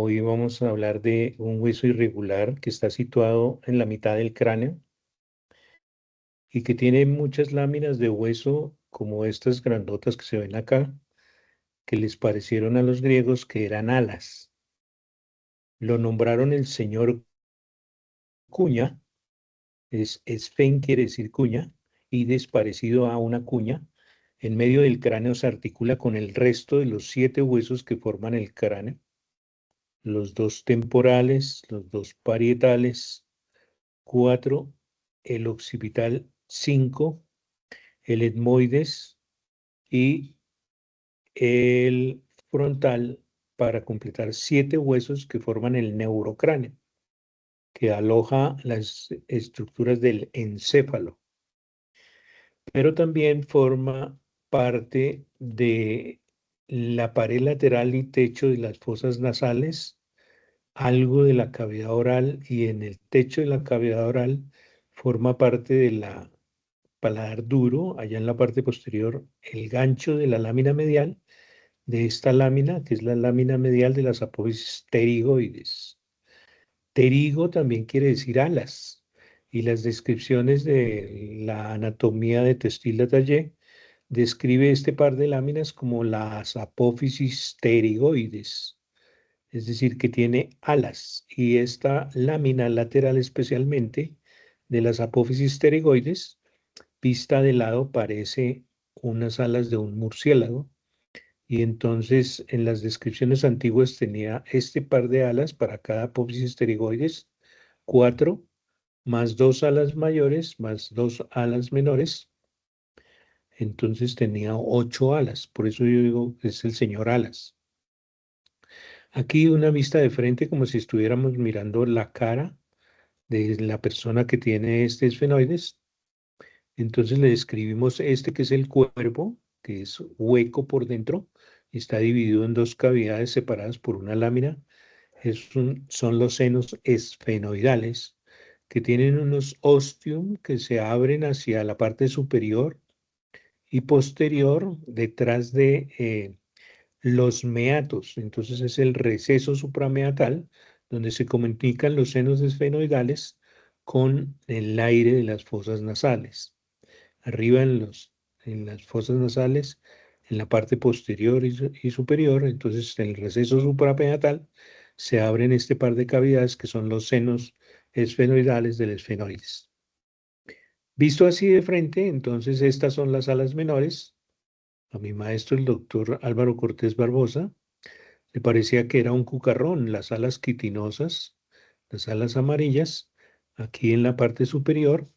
Hoy vamos a hablar de un hueso irregular que está situado en la mitad del cráneo y que tiene muchas láminas de hueso como estas grandotas que se ven acá, que les parecieron a los griegos que eran alas. Lo nombraron el señor cuña, esfen quiere decir cuña, y es parecido a una cuña. En medio del cráneo se articula con el resto de los 7 huesos que forman el cráneo, los 2 temporales, los 2 parietales, 4, el occipital 5, el etmoides y el frontal para completar 7 huesos que forman el neurocráneo, que aloja las estructuras del encéfalo, pero también forma parte de la pared lateral y techo de las fosas nasales, algo de la cavidad oral, y en el techo de la cavidad oral forma parte de la paladar duro, allá en la parte posterior, el gancho de la lámina medial de esta lámina, que es la lámina medial de las apófisis pterigoides. Pterigo también quiere decir alas, y las descripciones de la anatomía de Testil-Latallé describe este par de láminas como las apófisis pterigoides, es decir, que tiene alas, y esta lámina lateral especialmente de las apófisis pterigoides, vista de lado, parece unas alas de un murciélago, y entonces en las descripciones antiguas tenía este par de alas para cada apófisis pterigoides, 4, más 2 alas mayores, más 2 alas menores, entonces tenía 8 alas, por eso yo digo que es el señor alas. Aquí una vista de frente como si estuviéramos mirando la cara de la persona que tiene este esfenoides. Entonces le describimos este que es el cuerpo, que es hueco por dentro, está dividido en 2 cavidades separadas por una lámina. Son los senos esfenoidales, que tienen unos ostium que se abren hacia la parte superior y posterior detrás de los meatos. Entonces es el receso suprameatal donde se comunican los senos esfenoidales con el aire de las fosas nasales. Arriba en las fosas nasales, en la parte posterior y superior, entonces en el receso suprapenatal, se abren este par de cavidades que son los senos esfenoidales del esfenoides. Visto así de frente, entonces estas son las alas menores. A mi maestro, el doctor Álvaro Cortés Barbosa, le parecía que era un cucarrón, las alas quitinosas, las alas amarillas, aquí en la parte superior,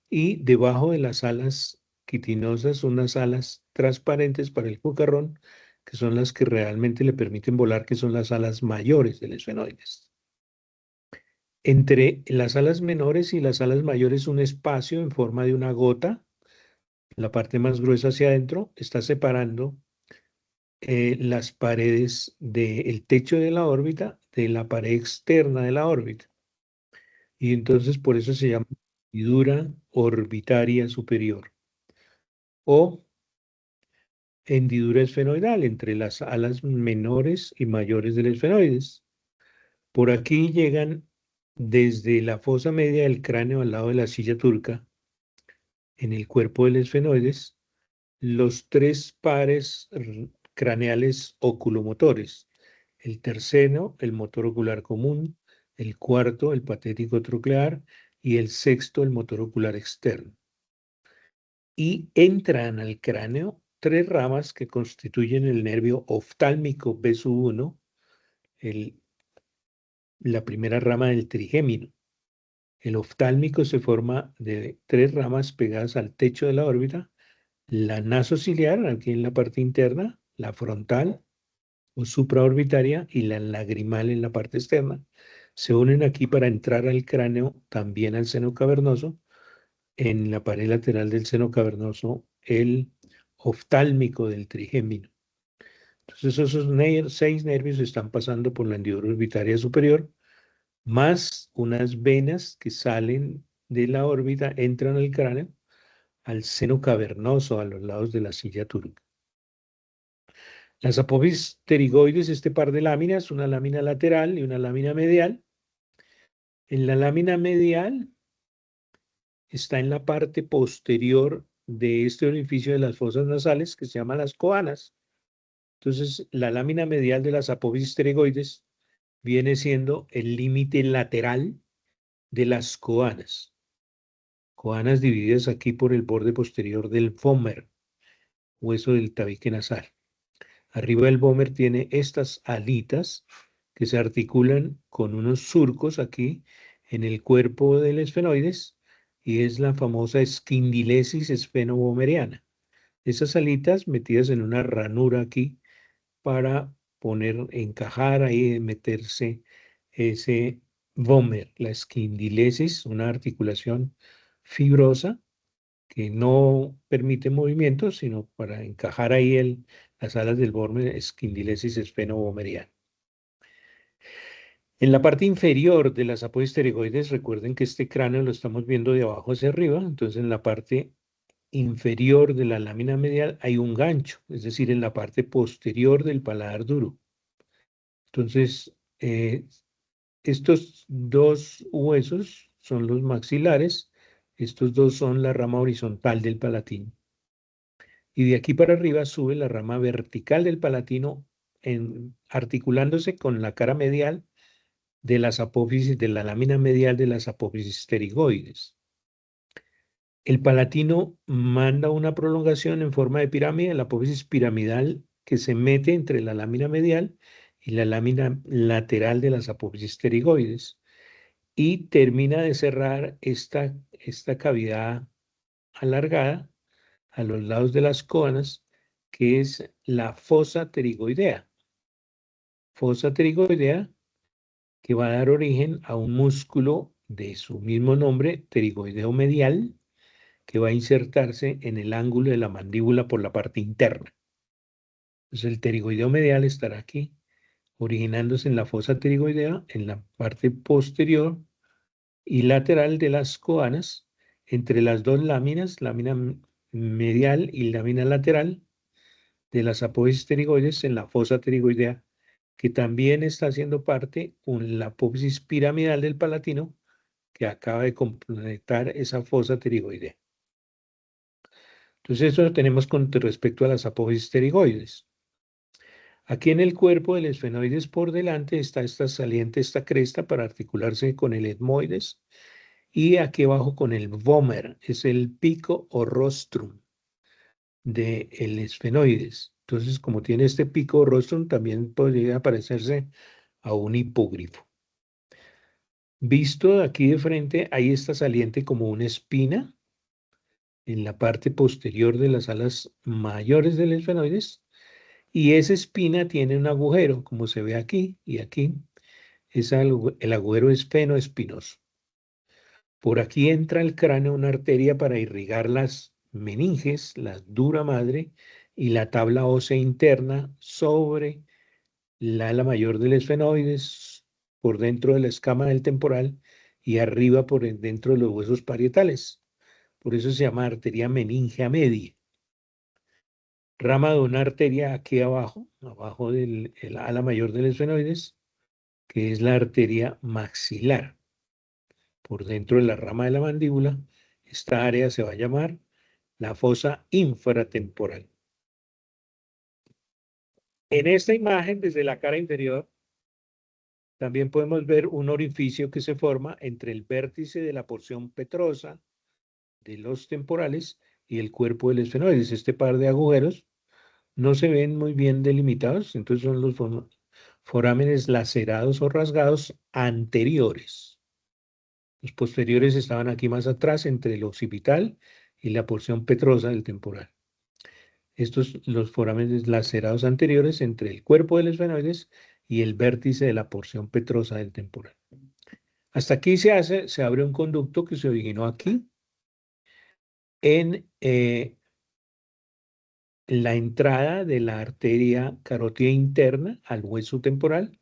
y debajo de las alas quitinosas unas alas transparentes para el cucarrón, que son las que realmente le permiten volar, que son las alas mayores del esfenoides. Entre las alas menores y las alas mayores un espacio en forma de una gota, la parte más gruesa hacia adentro, está separando las paredes del techo de la órbita de la pared externa de la órbita. Y entonces por eso se llama hendidura orbitaria superior o hendidura esfenoidal entre las alas menores y mayores del esfenoides. Por aquí llegan desde la fosa media del cráneo al lado de la silla turca, en el cuerpo del esfenoides, los 3 pares craneales oculomotores. El tercero, el motor ocular común, el cuarto, el patético troclear, y el sexto, el motor ocular externo. Y entran al cráneo 3 ramas que constituyen el nervio oftálmico B1, la primera rama del trigémino. El oftálmico se forma de 3 ramas pegadas al techo de la órbita: la nasociliar, aquí en la parte interna, la frontal o supraorbitaria, y la lagrimal en la parte externa. Se unen aquí para entrar al cráneo, también al seno cavernoso. En la pared lateral del seno cavernoso, el oftálmico del trigémino. Entonces esos 6 nervios están pasando por la hendidura orbitaria superior, más unas venas que salen de la órbita, entran al cráneo, al seno cavernoso a los lados de la silla turca. Las apófisis pterigoides, este par de láminas, una lámina lateral y una lámina medial. En la lámina medial está en la parte posterior de este orificio de las fosas nasales que se llaman las coanas. Entonces, la lámina medial de las apófisis pterigoides viene siendo el límite lateral de las coanas. Coanas divididas aquí por el borde posterior del vómer, hueso del tabique nasal. Arriba del vómer tiene estas alitas que se articulan con unos surcos aquí en el cuerpo del esfenoides y es la famosa esquindilesis esfenovomeriana. Esas alitas metidas en una ranura aquí para encajar ahí, meterse ese vómer, la esquindilesis, una articulación fibrosa que no permite movimiento, sino para encajar ahí las alas del vómer, esquindilesis esfenovomeriana. En la parte inferior de las apófisis pterigoides, recuerden que este cráneo lo estamos viendo de abajo hacia arriba, entonces en la parte inferior de la lámina medial hay un gancho, es decir, en la parte posterior del paladar duro. Entonces, estos dos huesos son los maxilares, estos dos son la rama horizontal del palatino. Y de aquí para arriba sube la rama vertical del palatino articulándose con la cara medial de las apófisis, de la lámina medial de las apófisis pterigoides. El palatino manda una prolongación en forma de pirámide, la apófisis piramidal que se mete entre la lámina medial y la lámina lateral de las apófisis pterigoides y termina de cerrar esta cavidad alargada a los lados de las coanas, que es la fosa pterigoidea. Fosa pterigoidea que va a dar origen a un músculo de su mismo nombre, pterigoideo medial, que va a insertarse en el ángulo de la mandíbula por la parte interna. Entonces el pterigoideo medial estará aquí, originándose en la fosa pterigoidea, en la parte posterior y lateral de las coanas, entre las dos láminas, lámina medial y lámina lateral de las apófisis pterigoides en la fosa pterigoidea, que también está haciendo parte con la apófisis piramidal del palatino, que acaba de completar esa fosa pterigoidea. Entonces, eso lo tenemos con respecto a las apófisis pterigoides. Aquí en el cuerpo del esfenoides por delante está esta saliente, esta cresta para articularse con el etmoides y aquí abajo con el vómer, es el pico o rostrum del esfenoides. Entonces, como tiene este pico o rostrum, también podría parecerse a un hipogrifo. Visto de aquí de frente, hay esta saliente como una espina en la parte posterior de las alas mayores del esfenoides y esa espina tiene un agujero, como se ve aquí y aquí. El agujero esfenoespinoso. Por aquí entra al cráneo una arteria para irrigar las meninges, la dura madre y la tabla ósea interna sobre la ala mayor del esfenoides, por dentro de la escama del temporal y arriba por dentro de los huesos parietales. Por eso se llama arteria meningea media. Rama de una arteria aquí abajo, abajo del ala mayor del esfenoides, que es la arteria maxilar. Por dentro de la rama de la mandíbula, esta área se va a llamar la fosa infratemporal. En esta imagen, desde la cara inferior, también podemos ver un orificio que se forma entre el vértice de la porción petrosa de los temporales y el cuerpo del esfenoides. Este par de agujeros no se ven muy bien delimitados, entonces son los forámenes lacerados o rasgados anteriores. Los posteriores estaban aquí más atrás, entre el occipital y la porción petrosa del temporal. Los forámenes lacerados anteriores entre el cuerpo del esfenoides y el vértice de la porción petrosa del temporal. Hasta aquí se abre un conducto que se originó aquí en la entrada de la arteria carótida interna al hueso temporal,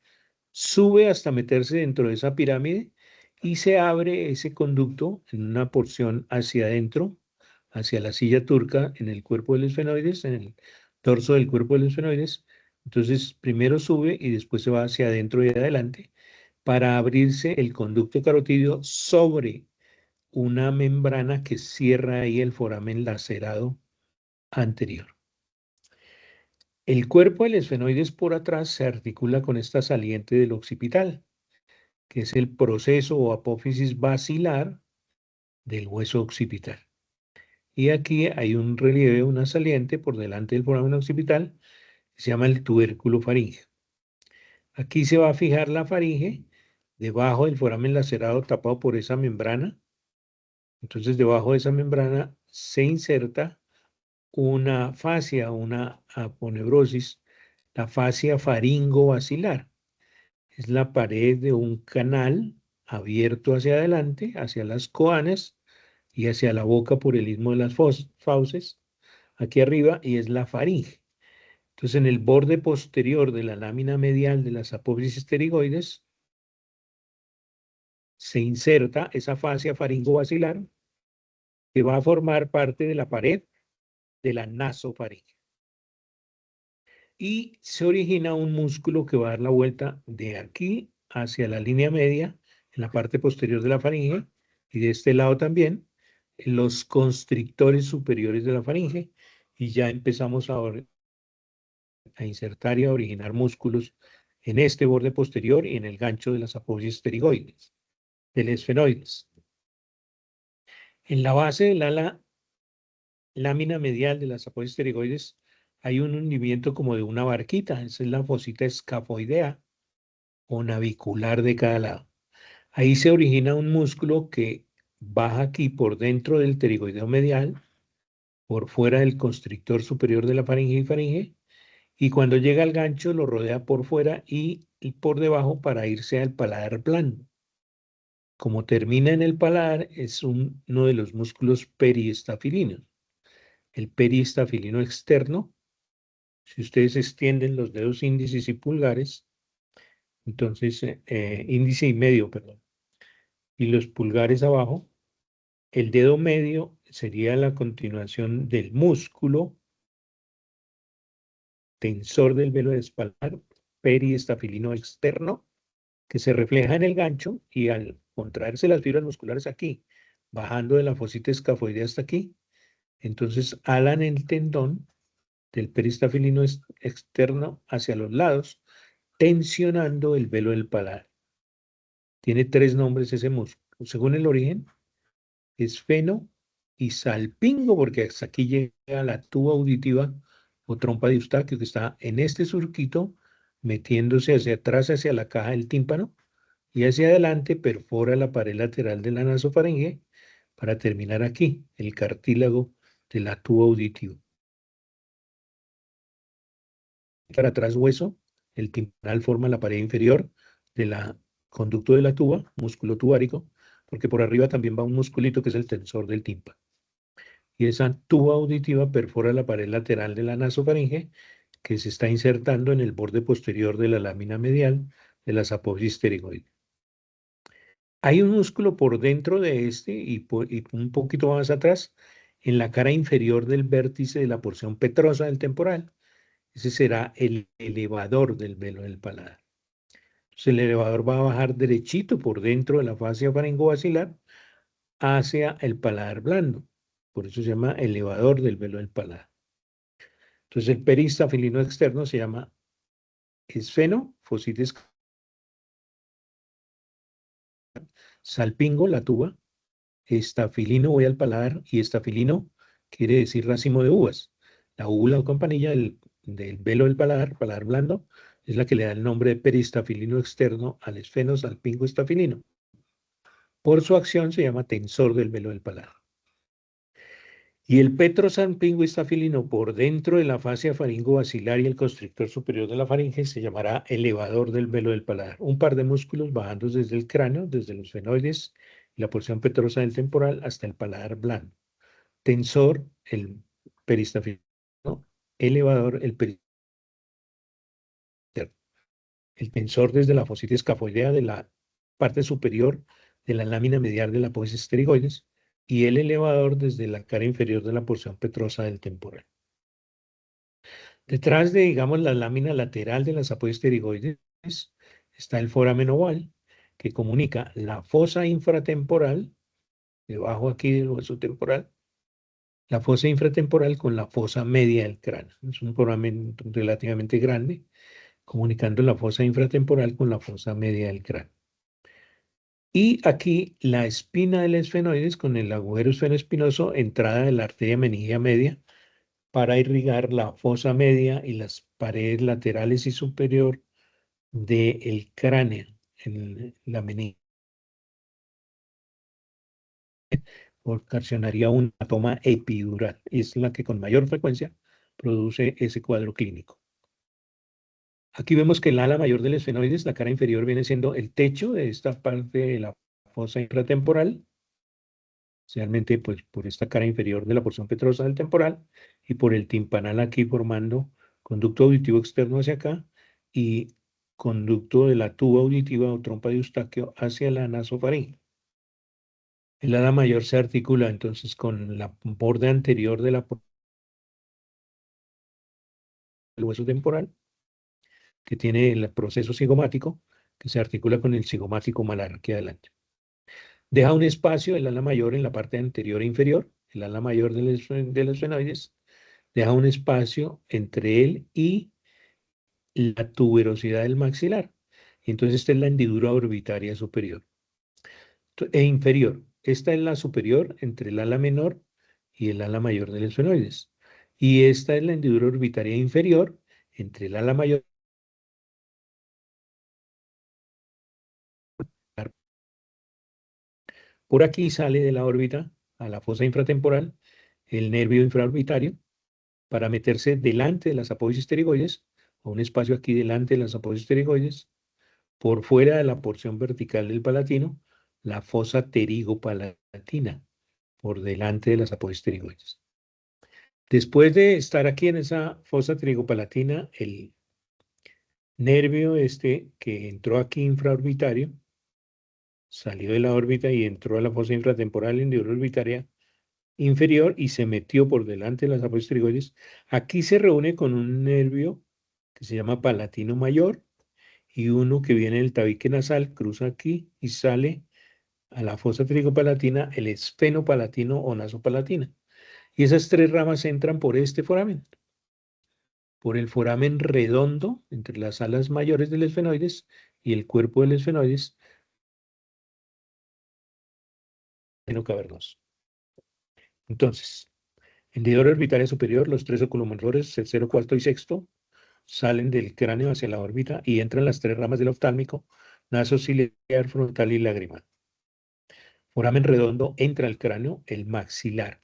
sube hasta meterse dentro de esa pirámide y se abre ese conducto en una porción hacia adentro, hacia la silla turca, en el cuerpo del esfenoides, en el torso del cuerpo del esfenoides, Entonces, primero sube y después se va hacia adentro y adelante para abrirse el conducto carotídeo sobre una membrana que cierra ahí el foramen lacerado anterior. El cuerpo del esfenoides por atrás se articula con esta saliente del occipital, que es el proceso o apófisis basilar del hueso occipital. Y aquí hay un relieve, una saliente por delante del foramen occipital, que se llama el tubérculo faríngeo. Aquí se va a fijar la faringe debajo del foramen lacerado tapado por esa membrana. Entonces, debajo de esa membrana se inserta una fascia, una aponeurosis, la fascia faringo-basilar. Es la pared de un canal abierto hacia adelante, hacia las coanas y hacia la boca por el istmo de las fauces, aquí arriba, y es la faringe. Entonces, en el borde posterior de la lámina medial de las apófisis pterigoides se inserta esa fascia faringo-basilar que va a formar parte de la pared de la nasofaringe. Y se origina un músculo que va a dar la vuelta de aquí hacia la línea media, en la parte posterior de la faringe, y de este lado también, en los constrictores superiores de la faringe, y ya empezamos a insertar y a originar músculos en este borde posterior y en el gancho de las apófisis pterigoides, del esfenoides. En la base de la lámina medial de las apófisis pterigoides hay un hundimiento como de una barquita, esa es la fosita escafoidea o navicular de cada lado. Ahí se origina un músculo que baja aquí por dentro del pterigoideo medial, por fuera del constrictor superior de la faringe y faringe, y cuando llega al gancho lo rodea por fuera y por debajo para irse al paladar blando. Como termina en el paladar, es uno de los músculos periestafilinos. El periestafilino externo, si ustedes extienden los dedos índices y pulgares, entonces índice y medio, perdón, y los pulgares abajo, el dedo medio sería la continuación del músculo tensor del velo espalvar periestafilino externo, que se refleja en el gancho y al contraerse las fibras musculares aquí, bajando de la fosita escafoidea hasta aquí, entonces alan el tendón del peristafilino externo hacia los lados, tensionando el velo del paladar. Tiene tres nombres ese músculo. Según el origen, esfeno y salpingo, porque hasta aquí llega la tuba auditiva o trompa de Eustaquio, que está en este surquito, metiéndose hacia atrás, hacia la caja del tímpano, y hacia adelante perfora la pared lateral de la nasofaringe para terminar aquí, el cartílago de la tuba auditiva. Para atrás hueso, el timpanal forma la pared inferior de la conducto de la tuba, músculo tubárico, porque por arriba también va un musculito que es el tensor del tímpano. Y esa tuba auditiva perfora la pared lateral de la nasofaringe que se está insertando en el borde posterior de la lámina medial de las apófisis pterigoides. Hay un músculo por dentro de este y un poquito más atrás, en la cara inferior del vértice de la porción petrosa del temporal. Ese será el elevador del velo del paladar. Entonces, el elevador va a bajar derechito por dentro de la fascia faringovacilar hacia el paladar blando. Por eso se llama elevador del velo del paladar. Entonces, el peristafilino externo se llama esfeno, fositis salpingo, la tuba, estafilino, voy al paladar, y estafilino quiere decir racimo de uvas. La úvula o campanilla del velo del paladar blando, es la que le da el nombre de peristafilino externo al esfeno salpingo estafilino. Por su acción se llama tensor del velo del paladar. Y el petrosalpingo estafilino por dentro de la fascia faringo-basilar y el constrictor superior de la faringe se llamará elevador del velo del paladar. Un par de músculos bajando desde el cráneo, desde los fenoides y la porción petrosa del temporal hasta el paladar blando. Tensor, el peristafilino, elevador, el peristafilino. El tensor desde la fosita escafoidea de la parte superior de la lámina medial de la apófisis pterigoides y el elevador desde la cara inferior de la porción petrosa del temporal. Detrás de, digamos, la lámina lateral de las apoepterigoides está el foramen oval, que comunica la fosa infratemporal, debajo aquí del hueso temporal, la fosa infratemporal con la fosa media del cráneo. Es un foramen relativamente grande, comunicando la fosa infratemporal con la fosa media del cráneo. Y aquí la espina del esfenoides con el agujero esfenoespinoso, entrada de la arteria meningea media, para irrigar la fosa media y las paredes laterales y superior del cráneo, en la meninge. Ocasionaría una toma epidural. Es la que con mayor frecuencia produce ese cuadro clínico. Aquí vemos que el ala mayor del esfenoides, la cara inferior, viene siendo el techo de esta parte de la fosa infratemporal, especialmente pues, por esta cara inferior de la porción petrosa del temporal y por el timpanal aquí formando conducto auditivo externo hacia acá y conducto de la tuba auditiva o trompa de Eustaquio hacia la nasofaringe. El ala mayor se articula entonces con la borde anterior del hueso temporal, que tiene el proceso cigomático, que se articula con el cigomático malar aquí adelante. Deja un espacio, el ala mayor, en la parte anterior e inferior, el ala mayor del esfenoides, deja un espacio entre él y la tuberosidad del maxilar. Entonces esta es la hendidura orbitaria superior e inferior. Esta es la superior entre el ala menor y el ala mayor del esfenoides. Y esta es la hendidura orbitaria inferior entre el ala mayor. Por aquí sale de la órbita a la fosa infratemporal el nervio infraorbitario para meterse delante de las apófisis pterigoides, o un espacio aquí delante de las apófisis pterigoides, por fuera de la porción vertical del palatino, la fosa pterigopalatina, por delante de las apófisis pterigoides. Después de estar aquí en esa fosa pterigopalatina, el nervio que entró aquí infraorbitario, salió de la órbita y entró a la fosa infratemporal orbitaria inferior y se metió por delante de las apófisis pterigoides. Aquí se reúne con un nervio que se llama palatino mayor y uno que viene del tabique nasal, cruza aquí y sale a la fosa pterigopalatina, el esfenopalatino o nasopalatina. Y esas tres ramas entran por este foramen, por el foramen redondo entre las alas mayores del esfenoides y el cuerpo del esfenoides, seno cavernoso. Entonces, hendidura orbitaria superior, los tres oculomotores, tercero, cuarto y sexto, salen del cráneo hacia la órbita y entran las tres ramas del oftálmico, nasociliar, frontal y lagrimal. Foramen redondo entra al cráneo, el maxilar,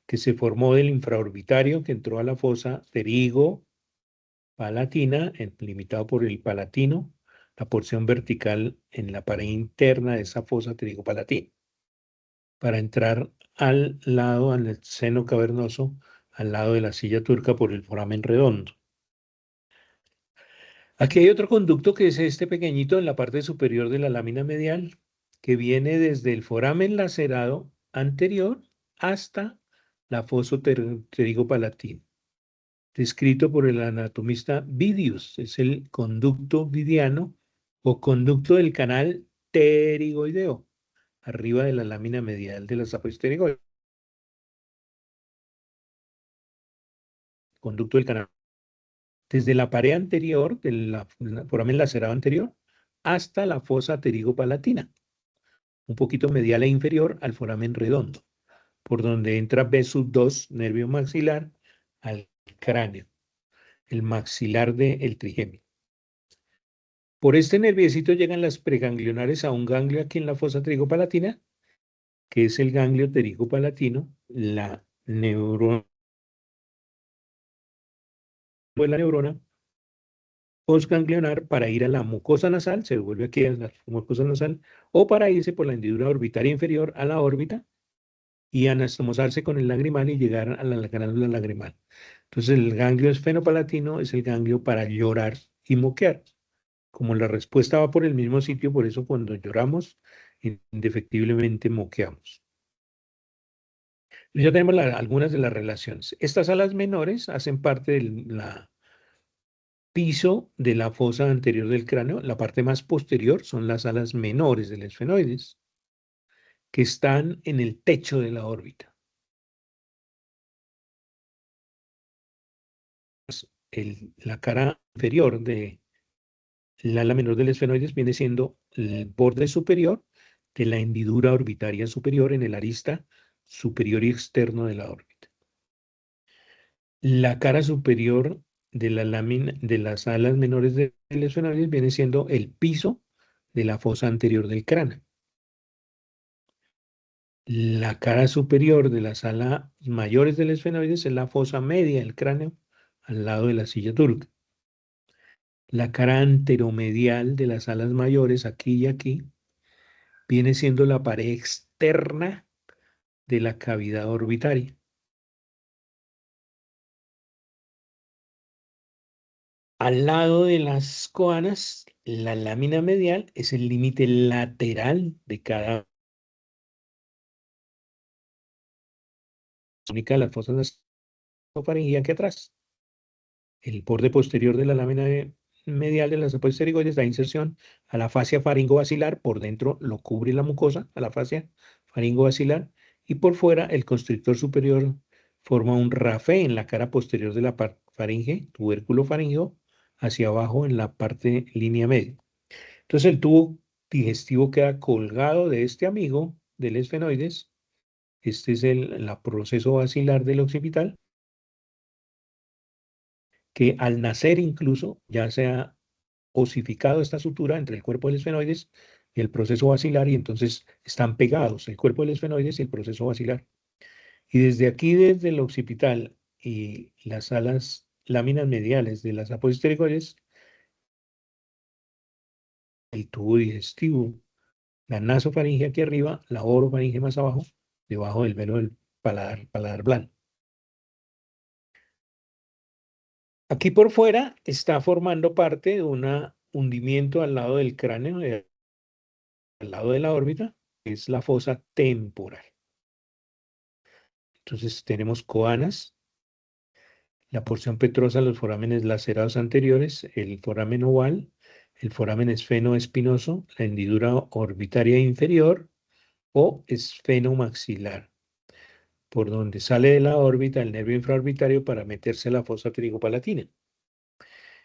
que se formó del infraorbitario que entró a la fosa pterigo-palatina, limitado por el palatino, la porción vertical en la pared interna de esa fosa pterigo-palatina, para entrar al lado, al seno cavernoso, al lado de la silla turca por el foramen redondo. Aquí hay otro conducto que es este pequeñito en la parte superior de la lámina medial, que viene desde el foramen lacerado anterior hasta la fosa pterigopalatino, descrito por el anatomista Vidius. Es el conducto vidiano o conducto del canal pterigoideo, arriba de la lámina medial de las apófisis pterigoides. Conducto del canal desde la pared anterior del foramen lacerado anterior hasta la fosa pterigopalatina, un poquito medial e inferior al foramen redondo, por donde entra B2, nervio maxilar, al cráneo, el maxilar del trigémino. Por este nerviecito llegan las preganglionares a un ganglio aquí en la fosa pterigopalatina, que es el ganglio pterigopalatino, la neurona de la neurona postganglionar para ir a la mucosa nasal, se devuelve aquí a la mucosa nasal, o para irse por la hendidura orbitaria inferior a la órbita y anastomosarse con el lagrimal y llegar a la glándula lagrimal. Entonces el ganglio esfenopalatino es el ganglio para llorar y moquear. Como la respuesta va por el mismo sitio, por eso cuando lloramos, indefectiblemente moqueamos. Ya tenemos algunas de las relaciones. Estas alas menores hacen parte de la piso de la fosa anterior del cráneo, la parte más posterior, son las alas menores del esfenoides, que están en el techo de la órbita. La cara inferior de la ala menor del esfenoides viene siendo el borde superior de la hendidura orbitaria superior en el arista superior y externo de la órbita. La cara superior de la lámina de las alas menores del esfenoides viene siendo el piso de la fosa anterior del cráneo. La cara superior de las alas mayores del esfenoides es la fosa media del cráneo al lado de la silla turca. La cara anteromedial de las alas mayores, aquí y aquí, viene siendo la pared externa de la cavidad orbitaria. Al lado de las coanas, la lámina medial es el límite lateral de cada única de las fosas nasofaringea que atrás. El borde posterior de la lámina medial de las aposteroides da inserción a la fascia faringobacilar. Por dentro lo cubre la mucosa, a la fascia faringobacilar, y por fuera el constrictor superior forma un rafé en la cara posterior de la faringe, tubérculo faríngeo, hacia abajo en la parte línea media. Entonces el tubo digestivo queda colgado de este amigo del esfenoides. Este es el proceso basilar del occipital, que al nacer incluso ya se ha osificado esta sutura entre el cuerpo del esfenoides y el proceso basilar, y entonces están pegados el cuerpo del esfenoides y el proceso basilar. Y desde aquí, desde el occipital y las alas, láminas mediales de las aposteroides, el tubo digestivo, la nasofaringe aquí arriba, la orofaringe más abajo, debajo del velo del paladar blando. Aquí por fuera está formando parte de un hundimiento al lado del cráneo, al lado de la órbita, que es la fosa temporal. Entonces tenemos coanas, la porción petrosa, los forámenes lacerados anteriores, el foramen oval, el foramen esfenoespinoso, la hendidura orbitaria inferior o esfenomaxilar, por donde sale de la órbita el nervio infraorbitario para meterse a la fosa pterigopalatina.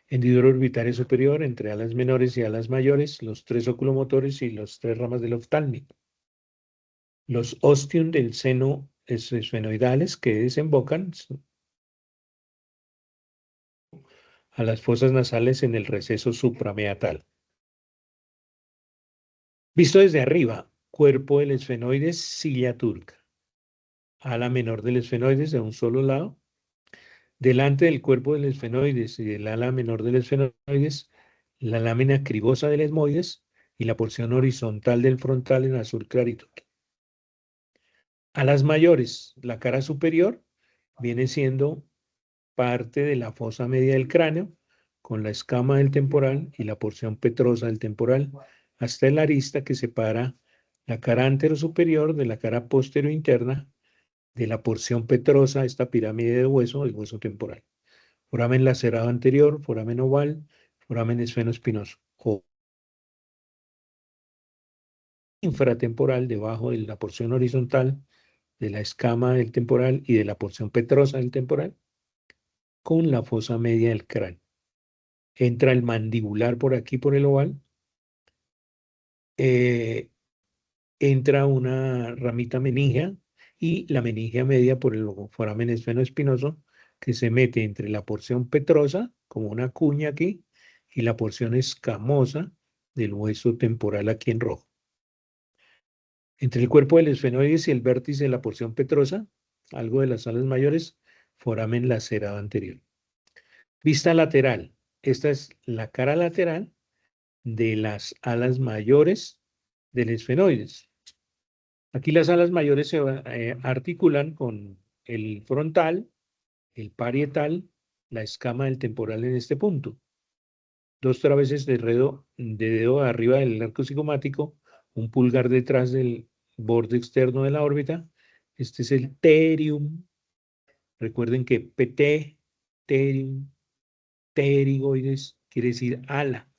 Hendidura orbitaria superior entre alas menores y alas mayores, los tres oculomotores y las tres ramas del oftálmico. Los ostium del seno esfenoidales que desembocan a las fosas nasales en el receso suprameatal. Visto desde arriba, cuerpo del esfenoides, silla turca. Ala menor del esfenoides de un solo lado. Delante del cuerpo del esfenoides y del ala menor del esfenoides, la lámina cribosa del esmoides y la porción horizontal del frontal en azul clarito. Alas mayores, la cara superior viene siendo parte de la fosa media del cráneo, con la escama del temporal y la porción petrosa del temporal, hasta el arista que separa la cara antero superior de la cara posterior interna de la porción petrosa, esta pirámide de hueso, el hueso temporal. Foramen lacerado anterior, foramen oval, foramen esfenoespinoso. O infratemporal debajo de la porción horizontal de la escama del temporal y de la porción petrosa del temporal, con la fosa media del cráneo. Entra el mandibular por aquí, por el oval. Entra una ramita meningea y la meningia media por el foramen esfenoespinoso, que se mete entre la porción petrosa, como una cuña aquí, y la porción escamosa del hueso temporal aquí en rojo. Entre el cuerpo del esfenoides y el vértice de la porción petrosa, algo de las alas mayores, foramen lacerado anterior. Vista lateral. Esta es la cara lateral de las alas mayores del esfenoides. Aquí las alas mayores se articulan con el frontal, el parietal, la escama del temporal en este punto. Dos traveses de dedo arriba del arco cigomático, un pulgar detrás del borde externo de la órbita. Este es el pterium. Recuerden que PT, pterium, pterigoides quiere decir ala.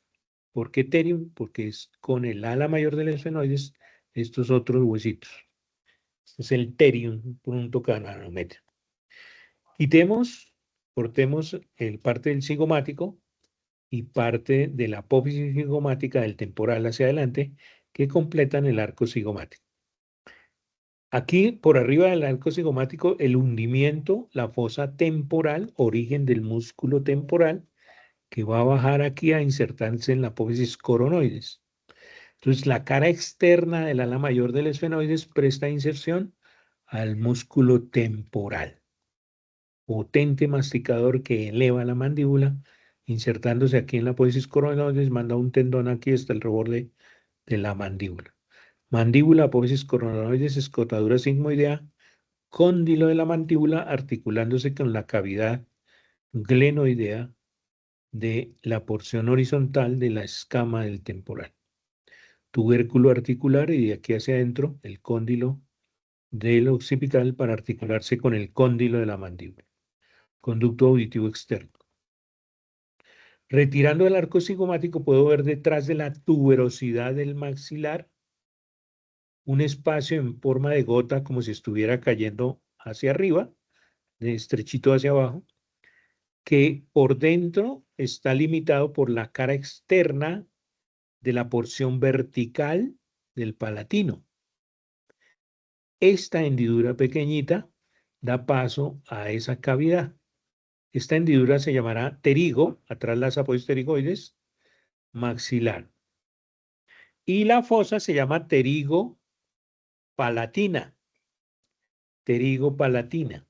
¿Por qué terium? Porque es con el ala mayor del esfenoides estos otros huesitos. Este es el terium punto cananometro. Quitemos, cortemos el parte del cigomático y parte de la apófisis cigomática del temporal hacia adelante que completan el arco cigomático. Aquí, por arriba del arco cigomático, el hundimiento, la fosa temporal, origen del músculo temporal, que va a bajar aquí a insertarse en la apófisis coronoides. Entonces, la cara externa del ala mayor del esfenoides presta inserción al músculo temporal. Potente masticador que eleva la mandíbula, insertándose aquí en la apófisis coronoides, manda un tendón aquí hasta el reborde de la mandíbula. Mandíbula, apófisis coronoides, escotadura sigmoidea, cóndilo de la mandíbula articulándose con la cavidad glenoidea de la porción horizontal de la escama del temporal. Tubérculo articular y de aquí hacia adentro el cóndilo del occipital para articularse con el cóndilo de la mandíbula. Conducto auditivo externo. Retirando el arco cigomático puedo ver detrás de la tuberosidad del maxilar un espacio en forma de gota como si estuviera cayendo hacia arriba, de estrechito hacia abajo, que por dentro está limitado por la cara externa de la porción vertical del palatino. Esta hendidura pequeñita da paso a esa cavidad. Esta hendidura se llamará terigo, atrás las apófisis pterigoides, maxilar. Y la fosa se llama terigo palatina. Terigo palatina.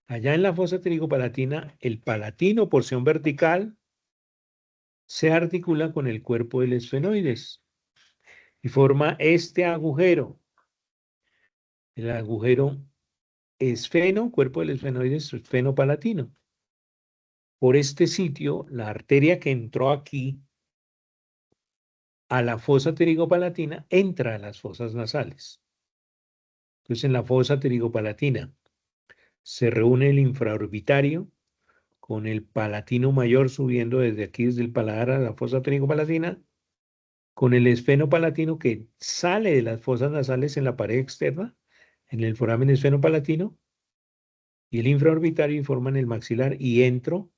Allá en la fosa pterigopalatina, el palatino, porción vertical, se articula con el cuerpo del esfenoides y forma este agujero. El agujero esfeno, cuerpo del esfenoides, esfeno palatino. Por este sitio, la arteria que entró aquí a la fosa pterigopalatina entra a las fosas nasales. Entonces, en la fosa pterigopalatina se reúne el infraorbitario con el palatino mayor subiendo desde aquí, desde el paladar a la fosa pterigopalatina, con el esfeno palatino que sale de las fosas nasales en la pared externa, en el foramen esfenopalatino, y el infraorbitario y forman el maxilar y entro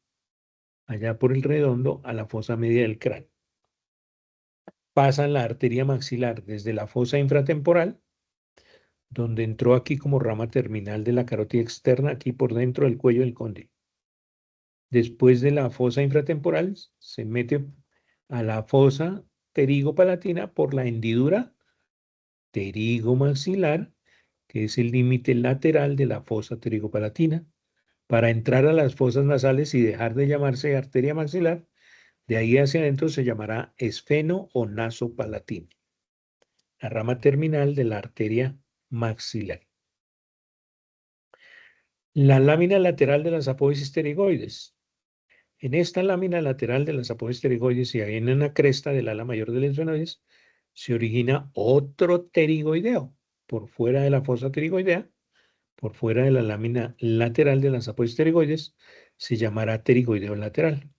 allá por el redondo a la fosa media del cráneo. Pasa la arteria maxilar desde la fosa infratemporal, donde entró aquí como rama terminal de la carótida externa, aquí por dentro del cuello del cóndilo. Después de la fosa infratemporal, se mete a la fosa pterigopalatina por la hendidura pterigomaxilar, que es el límite lateral de la fosa pterigopalatina, para entrar a las fosas nasales y dejar de llamarse arteria maxilar. De ahí hacia adentro se llamará esfeno o naso palatino, la rama terminal de la arteria maxilar. La lámina lateral de las apófisis pterigoides. En esta lámina lateral de las apófisis pterigoides y ahí en una cresta del ala mayor del esfenoides se origina otro pterigoideo por fuera de la fosa pterigoidea, por fuera de la lámina lateral de las apófisis pterigoides, se llamará pterigoideo lateral.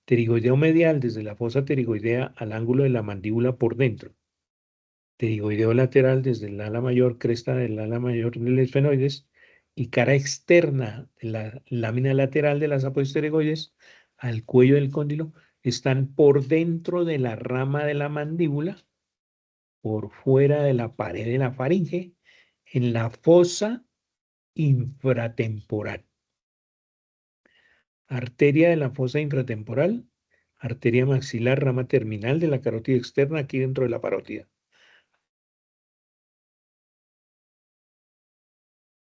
Pterigoideo medial desde la fosa pterigoidea al ángulo de la mandíbula por dentro. Pterigoideo lateral desde el ala mayor, cresta del ala mayor del esfenoides y cara externa de la lámina lateral de las apófisis pterigoides al cuello del cóndilo están por dentro de la rama de la mandíbula, por fuera de la pared de la faringe, en la fosa infratemporal. Arteria de la fosa infratemporal, arteria maxilar, rama terminal de la carótida externa, aquí dentro de la parótida.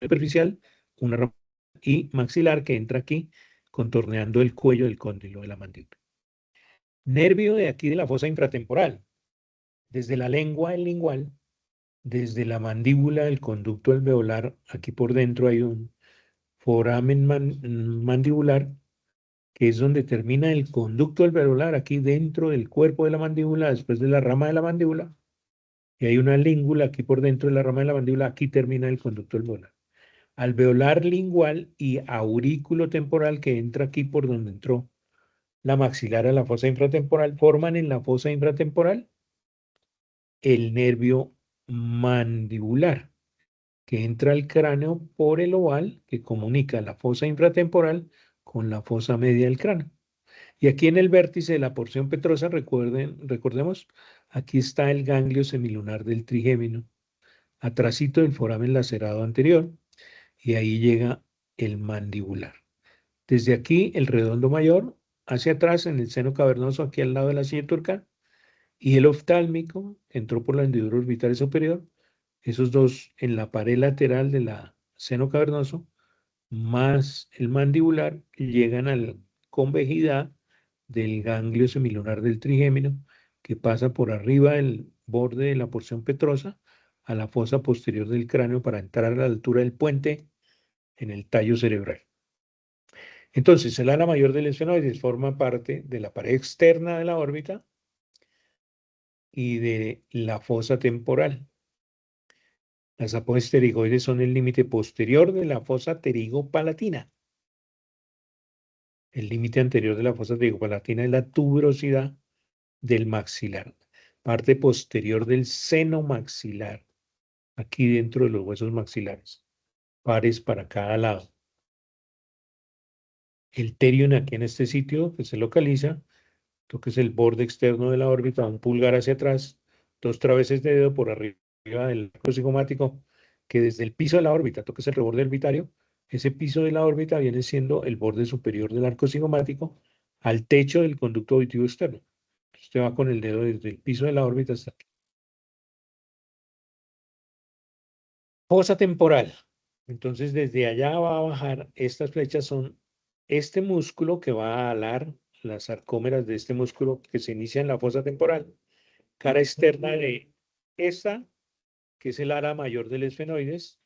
Superficial, una rama y maxilar que entra aquí, contorneando el cuello del cóndilo de la mandíbula. Nervio de aquí de la fosa infratemporal, desde la lengua el lingual, desde la mandíbula el conducto alveolar, aquí por dentro hay un foramen mandibular, que es donde termina el conducto alveolar, aquí dentro del cuerpo de la mandíbula, después de la rama de la mandíbula, y hay una língula aquí por dentro de la rama de la mandíbula, aquí termina el conducto alveolar. alveolar lingual y aurículo temporal que entra aquí por donde entró la maxilar a la fosa infratemporal, forman en la fosa infratemporal el nervio mandibular que entra al cráneo por el oval que comunica la fosa infratemporal con la fosa media del cráneo. Y aquí en el vértice de la porción petrosa, recordemos, aquí está el ganglio semilunar del trigémino, atrásito del foramen lacerado anterior, y ahí llega el mandibular. Desde aquí, el redondo mayor, hacia atrás, en el seno cavernoso, aquí al lado de la silla turca, y el oftálmico entró por la hendidura orbital superior, esos dos en la pared lateral de la seno cavernoso, más el mandibular, llegan a la convejidad del ganglio semilunar del trigémino, que pasa por arriba del borde de la porción petrosa a la fosa posterior del cráneo para entrar a la altura del puente en el tallo cerebral. Entonces, el ala mayor del esfenoides forma parte de la pared externa de la órbita y de la fosa temporal. Las apodes pterigoides son el límite posterior de la fosa pterigopalatina. El límite anterior de la fosa pterigopalatina es la tuberosidad del maxilar, parte posterior del seno maxilar, aquí dentro de los huesos maxilares, pares para cada lado. El terion aquí en este sitio que se localiza, toques el borde externo de la órbita, un pulgar hacia atrás, dos traveses de dedo por arriba del arco cigomático, que desde el piso de la órbita toques el reborde orbitario, ese piso de la órbita viene siendo el borde superior del arco cigomático al techo del conducto auditivo externo. Usted va con el dedo desde el piso de la órbita hasta aquí. Fosa temporal. Entonces, desde allá va a bajar, estas flechas son este músculo que va a alar las sarcómeras de este músculo que se inicia en la fosa temporal, cara externa de esta, que es el ala mayor del esfenoides,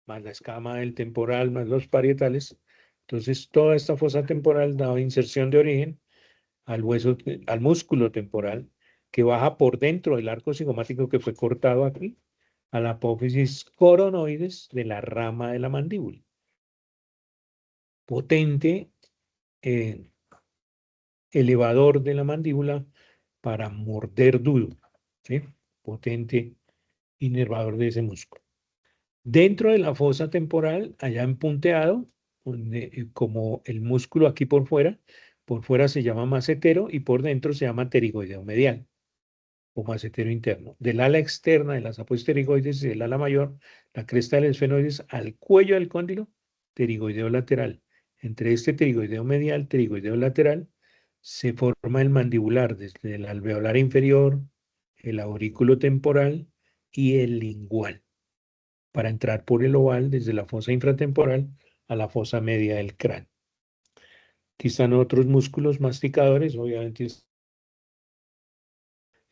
más la escama del temporal, más los parietales. Entonces, toda esta fosa temporal da inserción de origen al hueso, al músculo temporal, que baja por dentro del arco cigomático que fue cortado aquí, a la apófisis coronoides de la rama de la mandíbula. Potente elevador de la mandíbula para morder duro, ¿sí? Potente inervador de ese músculo. Dentro de la fosa temporal, allá empunteado, como el músculo aquí por fuera se llama macetero y por dentro se llama pterigoideo medial o macetero interno. Del ala externa de las apoapterigoides y del ala mayor, la cresta del esfenoides al cuello del cóndilo, pterigoideo lateral. Entre este pterigoideo medial, pterigoideo lateral, se forma el mandibular desde el alveolar inferior, el aurículo temporal y el lingual, para entrar por el oval desde la fosa infratemporal a la fosa media del cráneo. Aquí están otros músculos masticadores, obviamente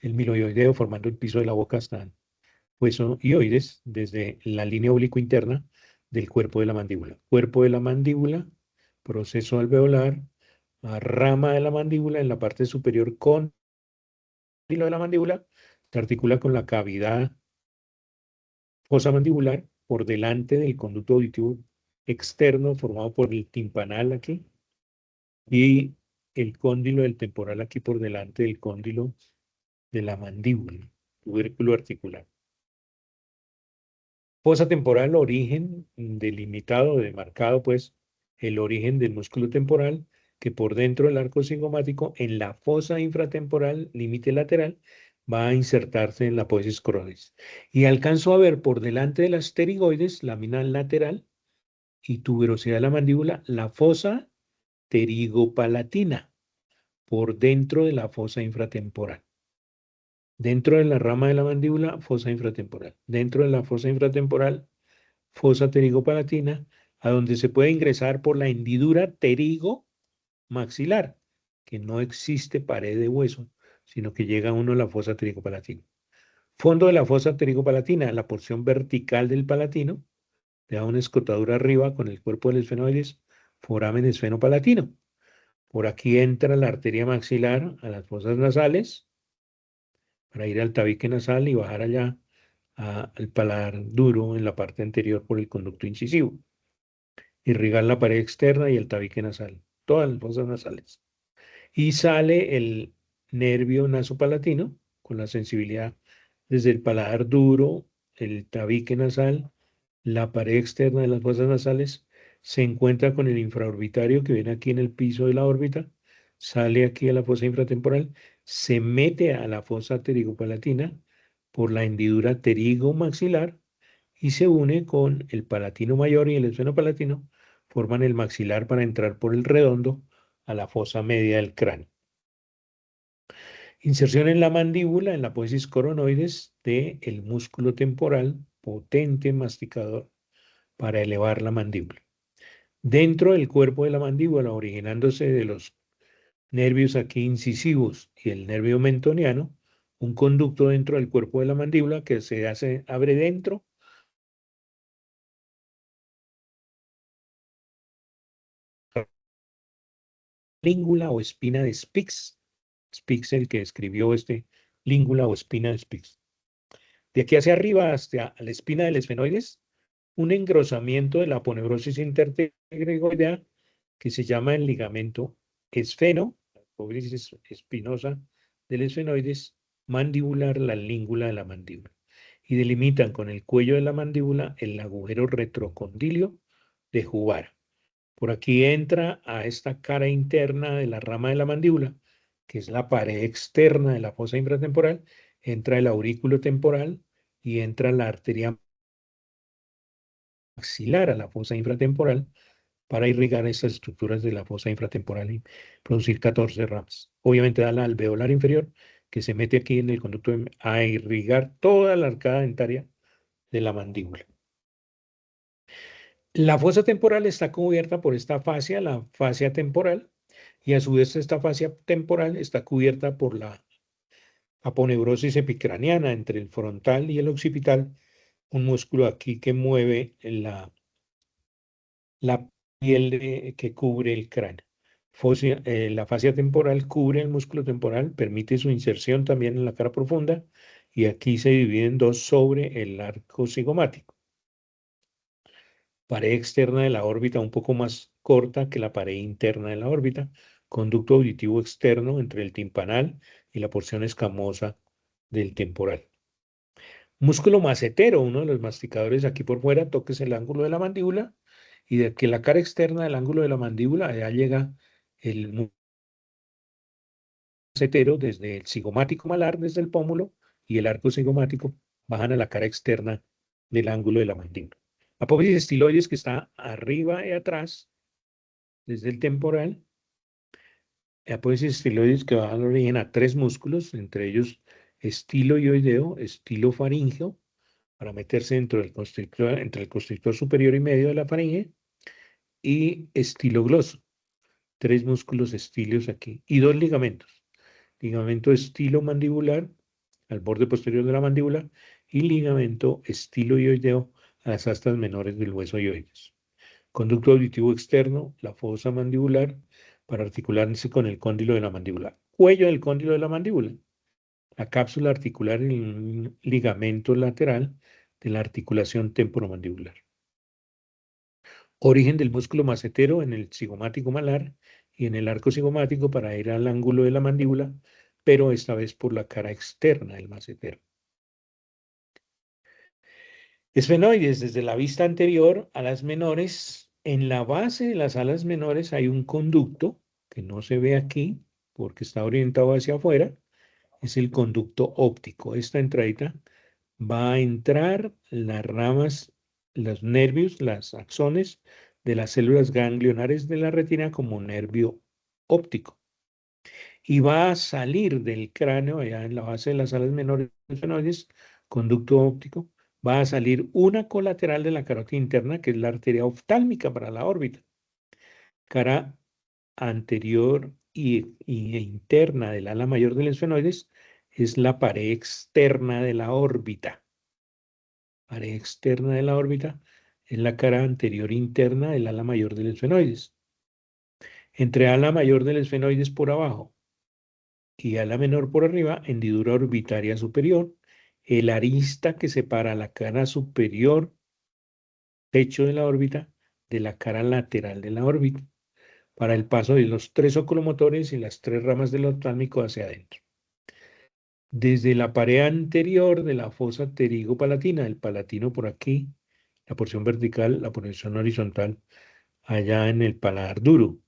el miloioideo formando el piso de la boca hasta hueso ioides desde la línea oblicuo interna del cuerpo de la mandíbula. Cuerpo de la mandíbula, proceso alveolar, rama de la mandíbula en la parte superior cóndilo de la mandíbula, se articula con la cavidad fosa mandibular por delante del conducto auditivo externo formado por el timpanal aquí y el cóndilo del temporal aquí por delante del cóndilo de la mandíbula, tubérculo articular. Fosa temporal, origen delimitado, demarcado, pues, el origen del músculo temporal, que por dentro del arco cigomático, en la fosa infratemporal, límite lateral, va a insertarse en la apófisis coronis. Y alcanzo a ver por delante de las pterigoides, lámina lateral y tuberosidad de la mandíbula, la fosa pterigopalatina, por dentro de la fosa infratemporal. Dentro de la rama de la mandíbula, fosa infratemporal. Dentro de la fosa infratemporal, fosa pterigopalatina, a donde se puede ingresar por la hendidura pterigomaxilar, que no existe pared de hueso, sino que llega uno a la fosa pterigopalatina. Fondo de la fosa pterigopalatina, la porción vertical del palatino, le da una escotadura arriba con el cuerpo del esfenoides, foramen esfenopalatino. Por aquí entra la arteria maxilar a las fosas nasales, para ir al tabique nasal y bajar allá al paladar duro en la parte anterior por el conducto incisivo. Irrigar la pared externa y el tabique nasal, todas las fosas nasales. Y sale el nervio nasopalatino con la sensibilidad desde el paladar duro, el tabique nasal, la pared externa de las fosas nasales, se encuentra con el infraorbitario que viene aquí en el piso de la órbita, sale aquí a la fosa infratemporal, se mete a la fosa pterigopalatina por la hendidura pterigomaxilar y se une con el palatino mayor y el esfenopalatino, forman el maxilar para entrar por el redondo a la fosa media del cráneo. Inserción en la mandíbula, en la apófisis coronoides, del músculo temporal, potente masticador, para elevar la mandíbula. Dentro del cuerpo de la mandíbula, originándose de los nervios aquí incisivos y el nervio mentoniano, un conducto dentro del cuerpo de la mandíbula que abre dentro língula o espina de Spix. Spix, el que escribió este língula o espina de Spix. De aquí hacia arriba, hasta la espina del esfenoides, un engrosamiento de la aponeurosis interpterygoidea que se llama el ligamento esfeno, la apófisis espinosa del esfenoides, mandibular, la língula de la mandíbula. Y delimitan con el cuello de la mandíbula el agujero retrocondilio de Juvara. Por aquí entra a esta cara interna de la rama de la mandíbula, que es la pared externa de la fosa infratemporal, entra el aurículo temporal y entra la arteria maxilar a la fosa infratemporal para irrigar estas estructuras de la fosa infratemporal y producir 14 ramas. Obviamente da la alveolar inferior, que se mete aquí en el conducto a irrigar toda la arcada dentaria de la mandíbula. La fosa temporal está cubierta por esta fascia, la fascia temporal, y a su vez esta fascia temporal está cubierta por la aponeurosis epicraniana entre el frontal y el occipital, un músculo aquí que mueve la piel que cubre el cráneo. La fascia temporal cubre el músculo temporal, permite su inserción también en la cara profunda y aquí se divide en dos sobre el arco cigomático. Pared externa de la órbita un poco más corta que la pared interna de la órbita, conducto auditivo externo entre el timpanal y la porción escamosa del temporal. Músculo macetero, uno de los masticadores aquí por fuera, toques el ángulo de la mandíbula y de que la cara externa del ángulo de la mandíbula, allá llega el macetero desde el cigomático malar, desde el pómulo, y el arco cigomático bajan a la cara externa del ángulo de la mandíbula. Apófisis estiloides que está arriba y atrás, desde el temporal. Apófisis estiloides que va a dar origen a tres músculos, entre ellos estiloioideo, estilofaringeo, para meterse dentro del constrictor, entre el constrictor superior y medio de la faringe, y estilogloso, tres músculos estilios aquí, y dos ligamentos. Ligamento estilomandibular al borde posterior de la mandíbula y ligamento estiloioideo a las astas menores del hueso ioides. Conducto auditivo externo, la fosa mandibular, para articularse con el cóndilo de la mandíbula. Cuello del cóndilo de la mandíbula. La cápsula articular y el ligamento lateral de la articulación temporomandibular. Origen del músculo macetero en el cigomático malar y en el arco cigomático para ir al ángulo de la mandíbula, pero esta vez por la cara externa del macetero. Esfenoides, desde la vista anterior a las menores, en la base de las alas menores hay un conducto que no se ve aquí porque está orientado hacia afuera, es el conducto óptico. Esta entradita va a entrar las ramas, los nervios, las axones de las células ganglionares de la retina como nervio óptico. Y va a salir del cráneo, allá en la base de las alas menores esfenoides, conducto óptico, va a salir una colateral de la carótida interna, que es la arteria oftálmica para la órbita. Cara anterior e interna del ala mayor del esfenoides es la pared externa de la órbita. Pared externa de la órbita es la cara anterior interna del ala mayor del esfenoides. Entre ala mayor del esfenoides por abajo y ala menor por arriba, hendidura orbitaria superior. el arista que separa la cara superior, techo de la órbita, de la cara lateral de la órbita, para el paso de los tres oculomotores y las tres ramas del oftálmico hacia adentro. Desde la pared anterior de la fosa pterygo-palatina, el palatino por aquí, la porción vertical, la porción horizontal, allá en el paladar duro.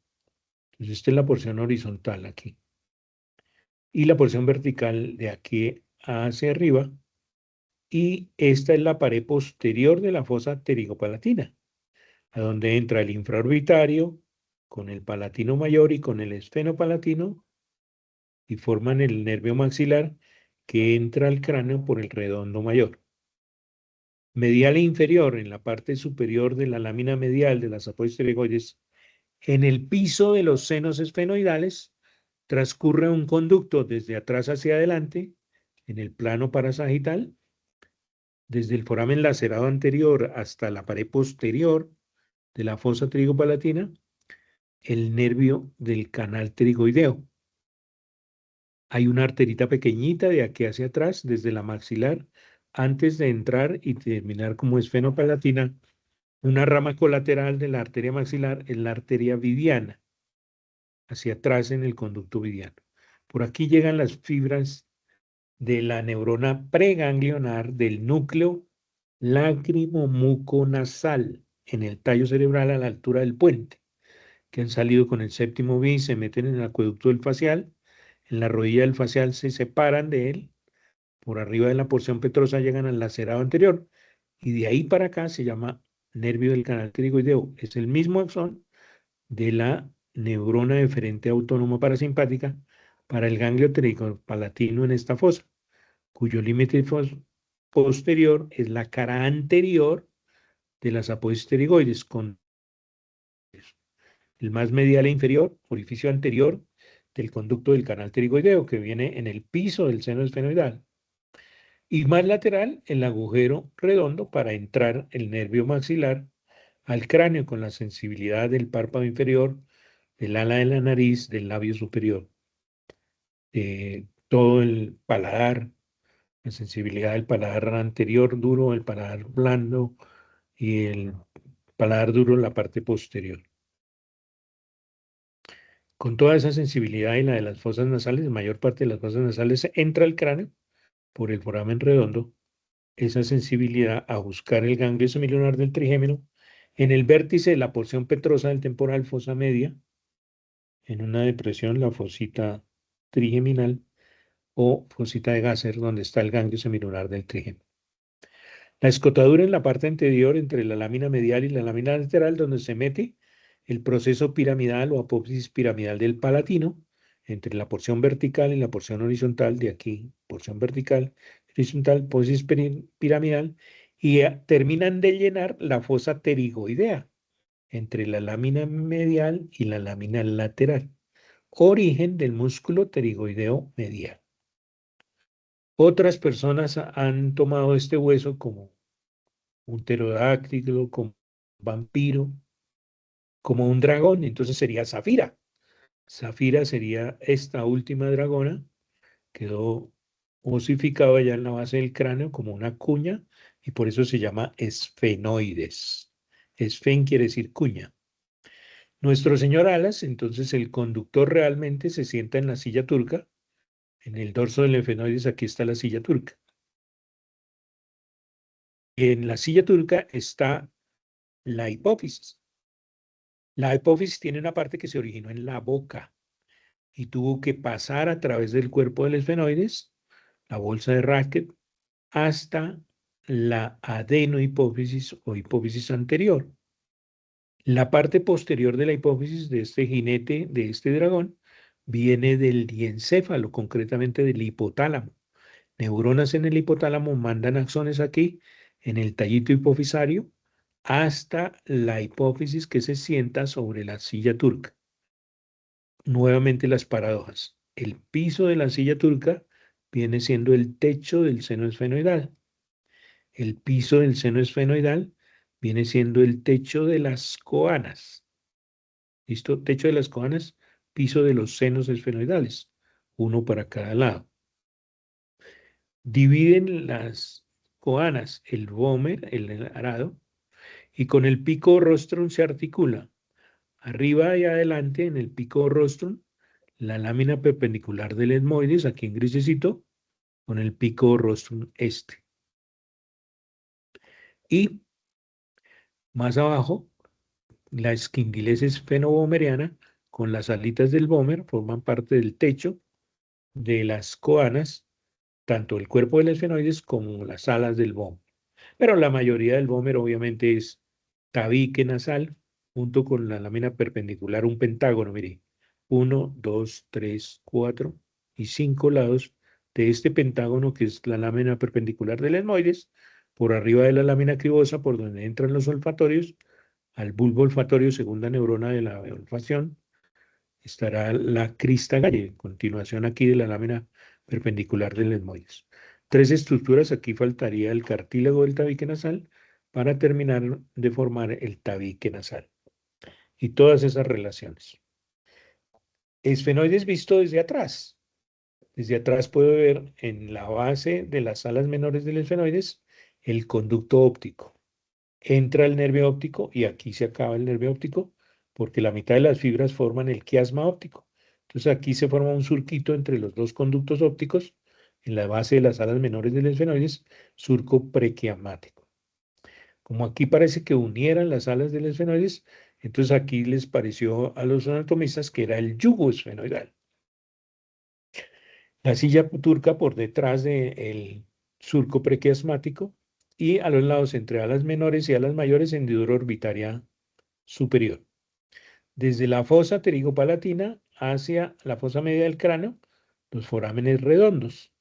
Entonces, esta es la porción horizontal aquí. Y la porción vertical de aquí hacia arriba. Y esta es la pared posterior de la fosa pterygo-palatina, a donde entra el infraorbitario con el palatino mayor y con el esfenopalatino y forman el nervio maxilar que entra al cráneo por el redondo mayor. Medial e inferior, en la parte superior de la lámina medial de las aposteregoides, en el piso de los senos esfenoidales, transcurre un conducto desde atrás hacia adelante, en el plano parasagital, desde el foramen lacerado anterior hasta la pared posterior de la fosa pterygo-palatina, el nervio del canal pterigoideo. Hay una arterita pequeñita de aquí hacia atrás, desde la maxilar, antes de entrar y terminar como esfenopalatina. Una rama colateral de la arteria maxilar es la arteria vidiana, hacia atrás en el conducto vidiano. Por aquí llegan las fibras de la neurona preganglionar del núcleo lágrimo-muconasal en el tallo cerebral a la altura del puente, que han salido con el séptimo bis, se meten en el acueducto del facial, en la rodilla del facial se separan de él, por arriba de la porción petrosa llegan al lacerado anterior, y de ahí para acá se llama nervio del canal pterigoideo. Es el mismo axón de la neurona deferente autónoma parasimpática para el ganglio pterigopalatino en esta fosa, cuyo límite posterior es la cara anterior de las apófisis pterigoides, con el más medial e inferior, orificio anterior del conducto del canal pterigoideo, que viene en el piso del seno esfenoidal, y más lateral el agujero redondo para entrar el nervio maxilar al cráneo con la sensibilidad del párpado inferior, del ala de la nariz, del labio superior, todo el paladar, la sensibilidad del paladar anterior duro, el paladar blando y el paladar duro en la parte posterior. Con toda esa sensibilidad y la de las fosas nasales, la mayor parte de las fosas nasales entra al cráneo por el foramen redondo, esa sensibilidad a buscar el ganglio semilunar del trigémino en el vértice de la porción petrosa del temporal fosa media, en una depresión, la fosita trigeminal o fosita de Gasser, donde está el ganglio semilunar del trigémino. La escotadura en la parte anterior entre la lámina medial y la lámina lateral, donde se mete el proceso piramidal o apófisis piramidal del palatino, entre la porción vertical y la porción horizontal, de aquí, porción vertical, horizontal, apófisis piramidal, y terminan de llenar la fosa pterigoidea, entre la lámina medial y la lámina lateral, origen del músculo pterigoideo medial. Otras personas han tomado este hueso como un pterodáctilo, como un vampiro, como un dragón, entonces sería Zafira. Zafira sería esta última dragona, quedó osificado allá en la base del cráneo como una cuña y por eso se llama esfenoides. Esfen quiere decir cuña. Nuestro señor Alas, entonces el conductor realmente se sienta en la silla turca. En el dorso del esfenoides aquí está la silla turca. Y en la silla turca está la hipófisis. La hipófisis tiene una parte que se originó en la boca y tuvo que pasar a través del cuerpo del esfenoides, la bolsa de Racket, hasta la adenohipófisis o hipófisis anterior. La parte posterior de la hipófisis de este jinete, de este dragón, viene del diencéfalo, concretamente del hipotálamo. Neuronas en el hipotálamo mandan axones aquí, en el tallito hipofisario, hasta la hipófisis que se sienta sobre la silla turca. Nuevamente las paradojas. El piso de la silla turca viene siendo el techo del seno esfenoidal. El piso del seno esfenoidal viene siendo el techo de las coanas. ¿Listo? Techo de las coanas, piso de los senos esfenoidales, uno para cada lado. Dividen las coanas, el vómer, el arado, y con el pico rostrum se articula. Arriba y adelante, en el pico rostrum, la lámina perpendicular del etmoides, aquí en grisecito, con el pico rostrum este. Y más abajo, la esquindilesis esfenovomeriana, con las alitas del vómer, forman parte del techo de las coanas, tanto el cuerpo del esfenoides como las alas del vómer. Pero la mayoría del vómer obviamente es tabique nasal, junto con la lámina perpendicular, un pentágono, mire, 1, 2, 3, 4 y 5 lados de este pentágono que es la lámina perpendicular del etmoides, por arriba de la lámina cribosa, por donde entran los olfatorios, al bulbo olfatorio, segunda neurona de la olfacción, estará la crista galle, continuación aquí de la lámina perpendicular del etmoides. Tres estructuras, aquí faltaría el cartílago del tabique nasal para terminar de formar el tabique nasal. Y todas esas relaciones. Esfenoides visto desde atrás. Desde atrás puedo ver en la base de las alas menores del esfenoides el conducto óptico. Entra el nervio óptico y aquí se acaba el nervio óptico porque la mitad de las fibras forman el quiasma óptico. Entonces aquí se forma un surquito entre los dos conductos ópticos en la base de las alas menores del esfenoides, surco prequiasmático. Como aquí parece que unieran las alas del esfenoides, entonces aquí les pareció a los anatomistas que era el yugo esfenoidal. La silla turca por detrás del surco prequiasmático y a los lados entre alas menores y alas mayores, hendidura orbitaria superior. Desde la fosa pterigopalatina hacia la fosa media del cráneo, los forámenes redondos.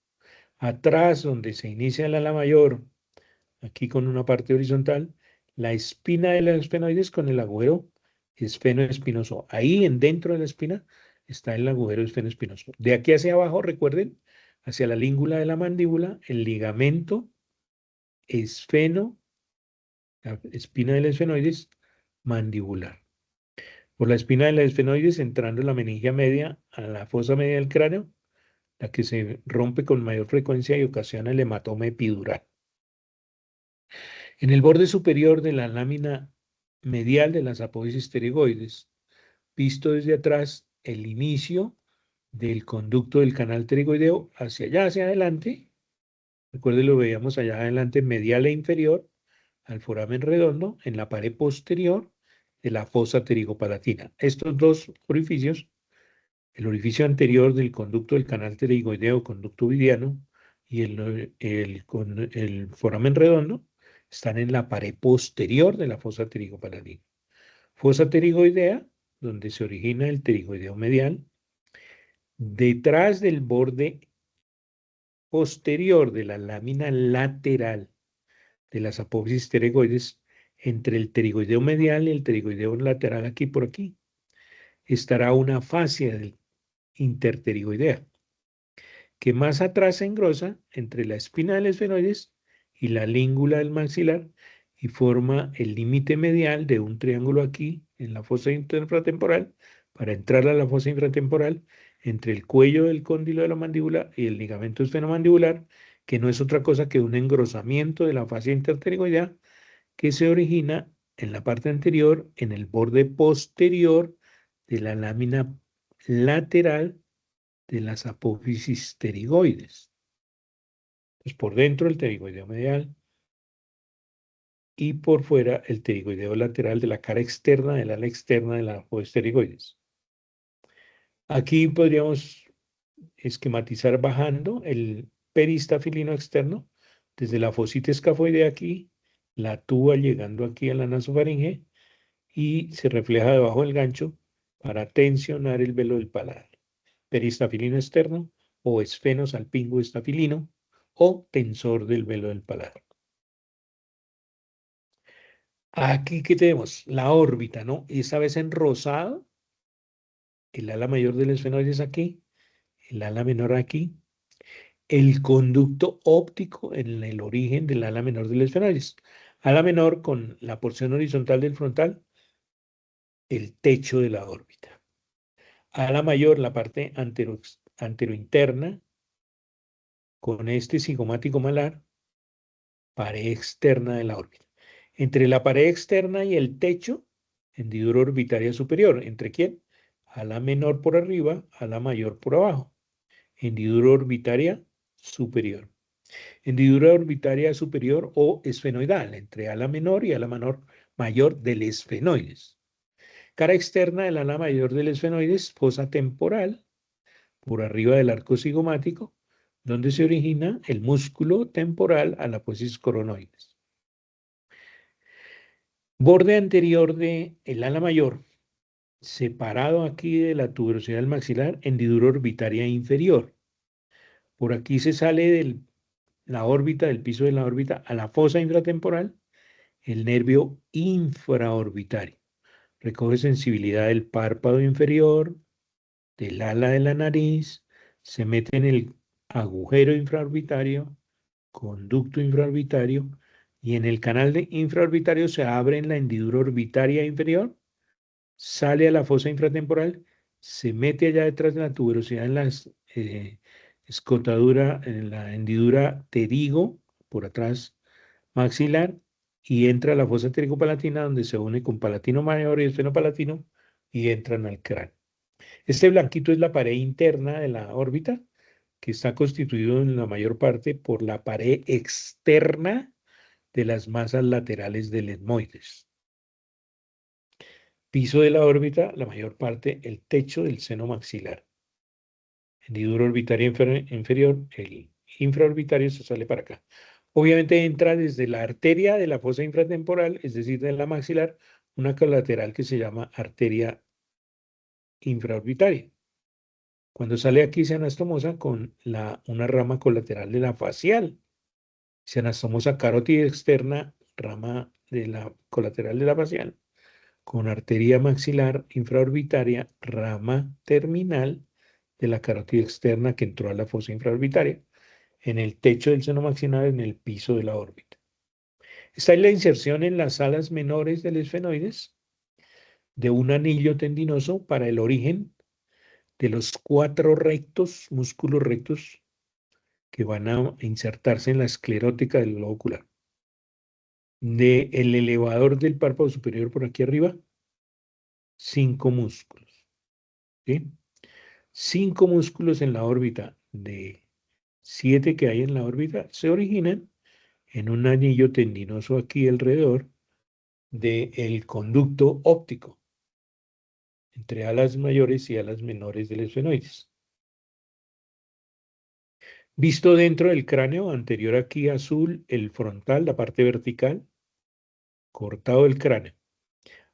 Atrás, donde se inicia el ala mayor, aquí con una parte horizontal, la espina de los esfenoides con el agujero esfenoespinoso. Ahí en dentro de la espina está el agujero esfenoespinoso. De aquí hacia abajo, recuerden, hacia la língula de la mandíbula, el ligamento esfeno, la espina del esfenoides mandibular. Por la espina del esfenoides entrando la meningia media a la fosa media del cráneo, la que se rompe con mayor frecuencia y ocasiona el hematoma epidural. En el borde superior de la lámina medial de las apófisis pterigoides, visto desde atrás el inicio del conducto del canal pterigoideo hacia allá, hacia adelante. Recuerden, lo veíamos allá adelante, medial e inferior, al foramen redondo, en la pared posterior de la fosa pterigopalatina. Estos dos orificios, el orificio anterior del conducto del canal pterigoideo, conducto ovidiano, y el foramen redondo, están en la pared posterior de la fosa pterigopalatina. Fosa pterigoidea, donde se origina el pterigoideo medial, detrás del borde posterior de la lámina lateral de las apófisis pterigoides, entre el pterigoideo medial y el pterigoideo lateral, aquí por aquí, estará una fascia interpterigoidea, que más atrás se engrosa entre la espina del esfenoides y la língula del maxilar y forma el límite medial de un triángulo aquí en la fosa infratemporal para entrar a la fosa infratemporal entre el cuello del cóndilo de la mandíbula y el ligamento esfenomandibular, que no es otra cosa que un engrosamiento de la fascia interpterigoidea que se origina en la parte anterior, en el borde posterior de la lámina lateral de las apófisis pterigoides. Pues por dentro el pterigoideo medial y por fuera el pterigoideo lateral de la cara externa del ala externa de la apófisis pterigoides. Aquí podríamos esquematizar bajando el peristafilino externo desde la fosita escafoidea aquí, la tuba llegando aquí a la nasofaringe y se refleja debajo del gancho para tensionar el velo del paladar. Peristafilino externo o esfenosalpingo estafilino o tensor del velo del paladar. Aquí que tenemos la órbita, ¿no? Esta vez en rosado, el ala mayor del esfenoides aquí, el ala menor aquí, el conducto óptico en el origen del ala menor del esfenoides. Ala menor con la porción horizontal del frontal, el techo de la órbita. Ala mayor, la parte anterointerna con este cigomático malar, pared externa de la órbita. Entre la pared externa y el techo, hendidura orbitaria superior. ¿Entre quién? Ala menor por arriba, ala mayor por abajo. Hendidura orbitaria superior. Hendidura orbitaria superior o esfenoidal, entre ala menor y ala mayor del esfenoides. Cara externa del ala mayor del esfenoides, fosa temporal, por arriba del arco cigomático, donde se origina el músculo temporal a la apófisis coronoides. Borde anterior del ala mayor, separado aquí de la tuberosidad del maxilar, hendidura orbitaria inferior. Por aquí se sale de la órbita, del piso de la órbita, a la fosa infratemporal, el nervio infraorbitario. Recoge sensibilidad del párpado inferior, del ala de la nariz, se mete en el agujero infraorbitario, conducto infraorbitario, y en el canal infraorbitario se abre en la hendidura orbitaria inferior, sale a la fosa infratemporal, se mete allá detrás de la tuberosidad en la escotadura, en la hendidura pterigo, por atrás maxilar, y entra a la fosa palatina donde se une con palatino mayor y esfenopalatino y entran al cráneo. Este blanquito es la pared interna de la órbita, que está constituido en la mayor parte por la pared externa de las masas laterales del etmoides. Piso de la órbita, la mayor parte, el techo del seno maxilar. Hendidura orbitaria inferior, el infraorbitario se sale para acá. Obviamente entra desde la arteria de la fosa infratemporal, es decir, de la maxilar, una colateral que se llama arteria infraorbitaria. Cuando sale aquí se anastomosa con una rama colateral de la facial. Se anastomosa carótida externa, rama de la colateral de la facial, con arteria maxilar infraorbitaria, rama terminal de la carótida externa que entró a la fosa infraorbitaria, en el techo del seno maxilar, en el piso de la órbita. Está en la inserción en las alas menores del esfenoides de un anillo tendinoso para el origen de los 4 músculos rectos que van a insertarse en la esclerótica del globo ocular. Del elevador del párpado superior por aquí arriba, 5 músculos. ¿Sí? 5 músculos en la órbita de 7 que hay en la órbita se originan en un anillo tendinoso aquí alrededor del conducto óptico entre alas mayores y alas menores del esfenoides. Visto dentro del cráneo, anterior aquí azul, el frontal, la parte vertical, cortado el cráneo.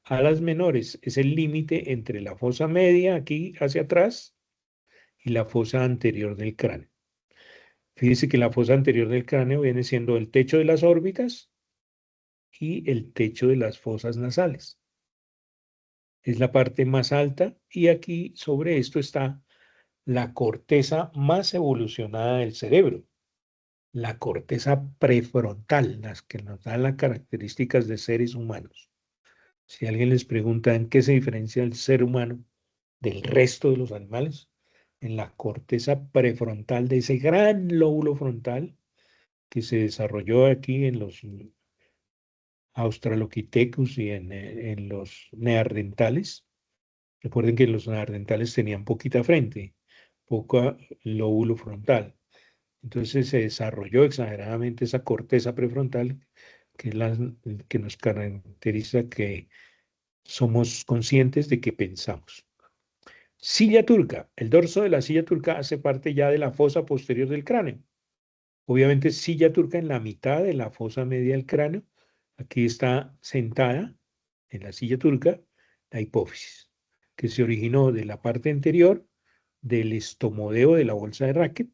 Alas menores es el límite entre la fosa media aquí hacia atrás y la fosa anterior del cráneo. Fíjense que la fosa anterior del cráneo viene siendo el techo de las órbitas y el techo de las fosas nasales. Es la parte más alta y aquí sobre esto está la corteza más evolucionada del cerebro, la corteza prefrontal, las que nos dan las características de seres humanos. Si alguien les pregunta en qué se diferencia el ser humano del resto de los animales, en la corteza prefrontal de ese gran lóbulo frontal que se desarrolló aquí en los Australopithecus y en los neandertales. Recuerden que los neandertales tenían poquita frente, poco lóbulo frontal. Entonces se desarrolló exageradamente esa corteza prefrontal que es la que nos caracteriza, que somos conscientes de que pensamos. Silla turca. El dorso de la silla turca hace parte ya de la fosa posterior del cráneo. Obviamente silla turca en la mitad de la fosa media del cráneo. Aquí está sentada en la silla turca la hipófisis, que se originó de la parte anterior del estomodeo de la bolsa de Racket.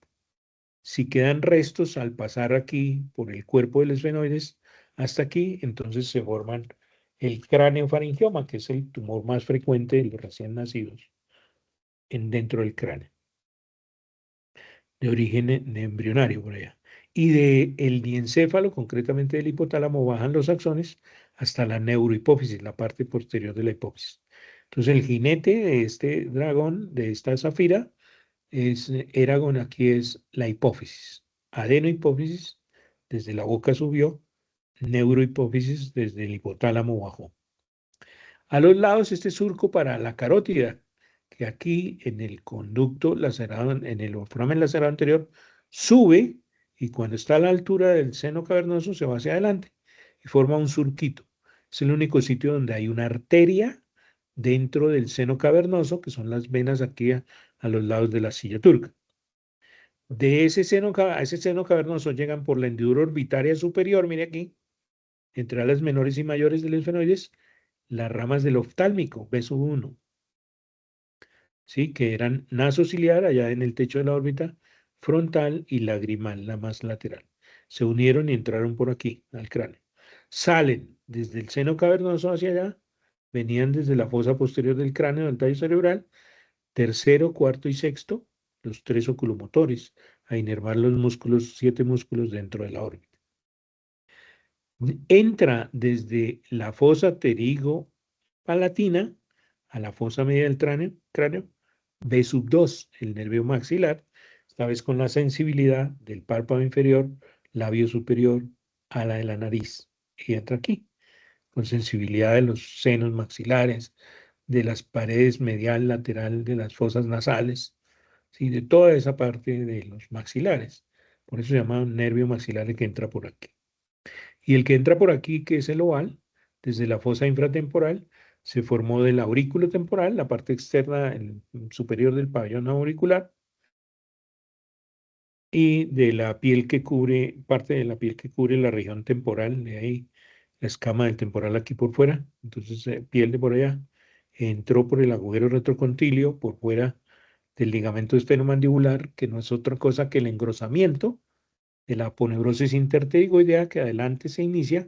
Si quedan restos al pasar aquí por el cuerpo del esfenoides hasta aquí, entonces se forman el cráneo-faringioma, que es el tumor más frecuente de los recién nacidos dentro del cráneo, de origen embrionario por allá. Y del diencéfalo, concretamente del hipotálamo, bajan los axones hasta la neurohipófisis, la parte posterior de la hipófisis. Entonces el jinete de este dragón, de esta zafira, es Eragon, aquí es la hipófisis. adenohipófisis, desde la boca subió, neurohipófisis, desde el hipotálamo bajó. A los lados este surco para la carótida, que aquí en el conducto lacerado, en el foramen lacerado anterior, sube y cuando está a la altura del seno cavernoso se va hacia adelante y forma un surquito. Es el único sitio donde hay una arteria dentro del seno cavernoso, que son las venas aquí a los lados de la silla turca. De ese seno, a ese seno cavernoso llegan por la hendidura orbitaria superior, mire aquí, entre alas menores y mayores del esfenoides, las ramas del oftálmico, beso 1, ¿sí? Que eran nasociliar allá en el techo de la órbita frontal y lagrimal, la más lateral. Se unieron y entraron por aquí, al cráneo. Salen desde el seno cavernoso hacia allá, venían desde la fosa posterior del cráneo, del tallo cerebral, tercero, cuarto y sexto, los tres oculomotores, a inervar los músculos, 7 músculos dentro de la órbita. Entra desde la fosa pterigo-palatina a la fosa media del cráneo, B2, el nervio maxilar, esta vez con la sensibilidad del párpado inferior, labio superior, ala de la nariz. Y entra aquí, con sensibilidad de los senos maxilares, de las paredes medial, lateral, de las fosas nasales, ¿sí? De toda esa parte de los maxilares. Por eso se llama nervio maxilar que entra por aquí. Y el que entra por aquí, que es el oval, desde la fosa infratemporal, se formó del aurículo temporal, la parte externa superior del pabellón auricular, y de la piel que cubre, parte de la piel que cubre la región temporal, de ahí la escama del temporal aquí por fuera, entonces piel de por allá, entró por el agujero retrocontilio, por fuera del ligamento estenomandibular, que no es otra cosa que el engrosamiento de la aponeurosis interpterigoidea que adelante se inicia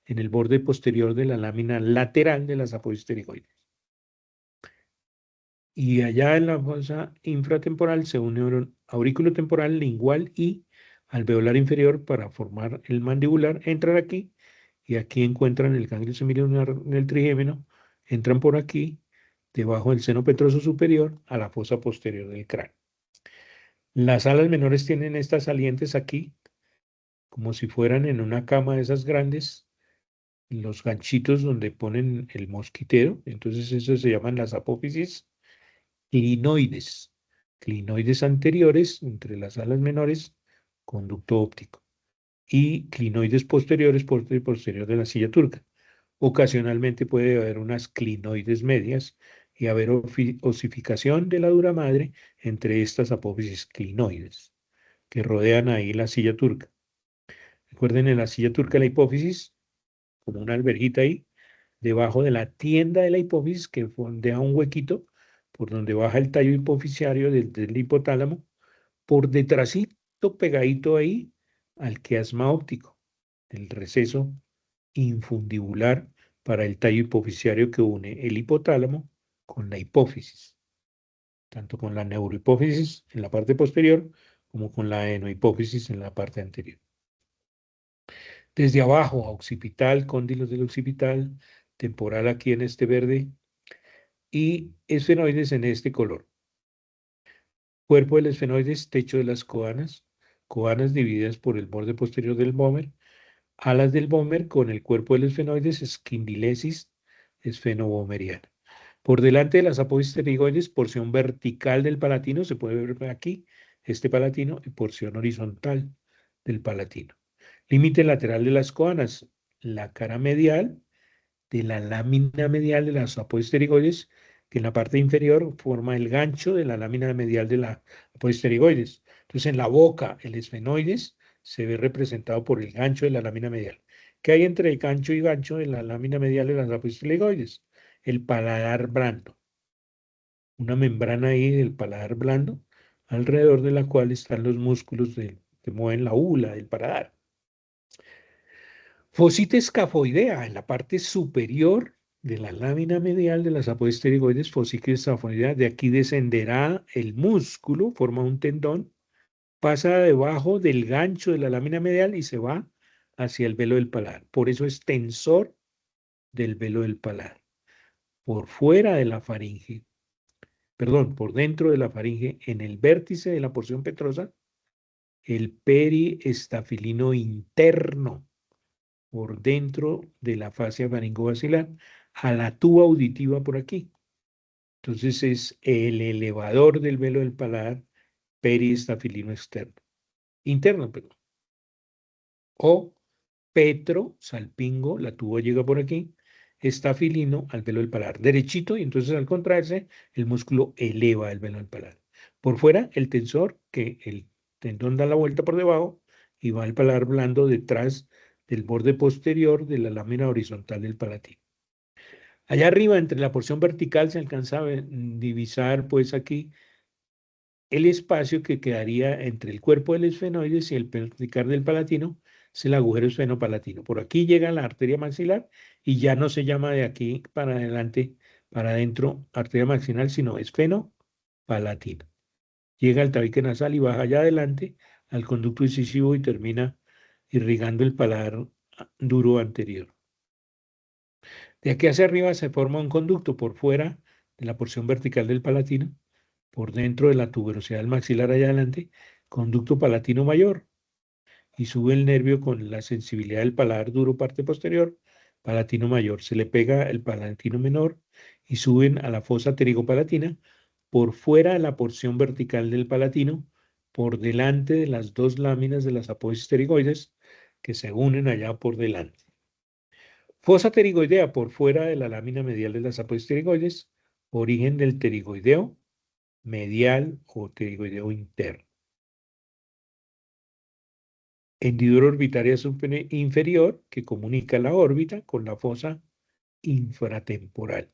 en el borde posterior de la lámina lateral de las apohisterigoides. Y allá en la fosa infratemporal se unieron aurículo temporal, lingual y alveolar inferior para formar el mandibular. Entran aquí y aquí encuentran el ganglio semilunar del trigémino. Entran por aquí, debajo del seno petroso superior, a la fosa posterior del cráneo. Las alas menores tienen estas salientes aquí, como si fueran en una cama de esas grandes, los ganchitos donde ponen el mosquitero. Entonces, eso se llaman las apófisis clinoides. Clinoides anteriores, entre las alas menores, conducto óptico. Y clinoides posteriores, posterior de la silla turca. Ocasionalmente puede haber unas clinoides medias y haber osificación de la dura madre entre estas apófisis clinoides que rodean ahí la silla turca. Recuerden, en la silla turca la hipófisis, como una alberjita ahí, debajo de la tienda de la hipófisis, que deja un huequito por donde baja el tallo hipofisiario del hipotálamo, por detrásito, pegadito ahí, al quiasma óptico, el receso infundibular para el tallo hipofisiario que une el hipotálamo con la hipófisis, tanto con la neurohipófisis en la parte posterior como con la enohipófisis en la parte anterior. Desde abajo, occipital, cóndilos del occipital, temporal aquí en este verde y esfenoides en este color. Cuerpo del esfenoides, techo de las coanas, coanas divididas por el borde posterior del vómer, alas del vómer con el cuerpo del esfenoides, esquindilesis esfenovomeriana. Por delante de las apófisis pterigoides, porción vertical del palatino, se puede ver aquí, este palatino, y porción horizontal del palatino. Límite lateral de las coanas, la cara medial de la lámina medial de las apohisterigoides, que en la parte inferior forma el gancho de la lámina medial de la apohisterigoides. Entonces, en la boca, el esfenoides se ve representado por el gancho de la lámina medial. ¿Qué hay entre el gancho y gancho de la lámina medial de las apohisterigoides? El paladar blando. Una membrana ahí del paladar blando, alrededor de la cual están los músculos que mueven la úvula del paladar. Fosita escafoidea en la parte superior de la lámina medial de las apohisterigoides, fosita escafoidea. De aquí descenderá el músculo, forma un tendón, pasa debajo del gancho de la lámina medial y se va hacia el velo del paladar. Por eso es tensor del velo del paladar. Por fuera de la faringe, perdón, por dentro de la faringe, en el vértice de la porción petrosa, el periestafilino interno por dentro de la fascia faringobacilar a la tuba auditiva por aquí. Entonces es el elevador del velo del paladar periestafilino externo. Interno, perdón. O petro, salpingo, la tuba llega por aquí, estafilino al velo del paladar derechito y entonces al contraerse el músculo eleva el velo del paladar. Por fuera el tensor, que el tendón da la vuelta por debajo y va al paladar blando detrás del borde posterior de la lámina horizontal del palatino. Allá arriba, entre la porción vertical, se alcanza a divisar pues aquí el espacio que quedaría entre el cuerpo del esfenoides y el vertical del palatino, es el agujero esfenopalatino. Por aquí llega la arteria maxilar y ya no se llama de aquí para adelante, para adentro, arteria maxilar, sino esfenopalatino. Llega al tabique nasal y baja allá adelante al conducto incisivo y termina irrigando el paladar duro anterior. De aquí hacia arriba se forma un conducto por fuera de la porción vertical del palatino, por dentro de la tuberosidad del maxilar allá adelante, conducto palatino mayor, y sube el nervio con la sensibilidad del paladar duro parte posterior, palatino mayor. Se le pega el palatino menor y suben a la fosa pterigopalatina por fuera de la porción vertical del palatino, por delante de las dos láminas de las apófisis pterigoides que se unen allá por delante. Fosa pterigoidea por fuera de la lámina medial de las apófisis pterigoides, origen del pterigoideo medial o pterigoideo interno. Hendidura orbitaria inferior que comunica la órbita con la fosa infratemporal.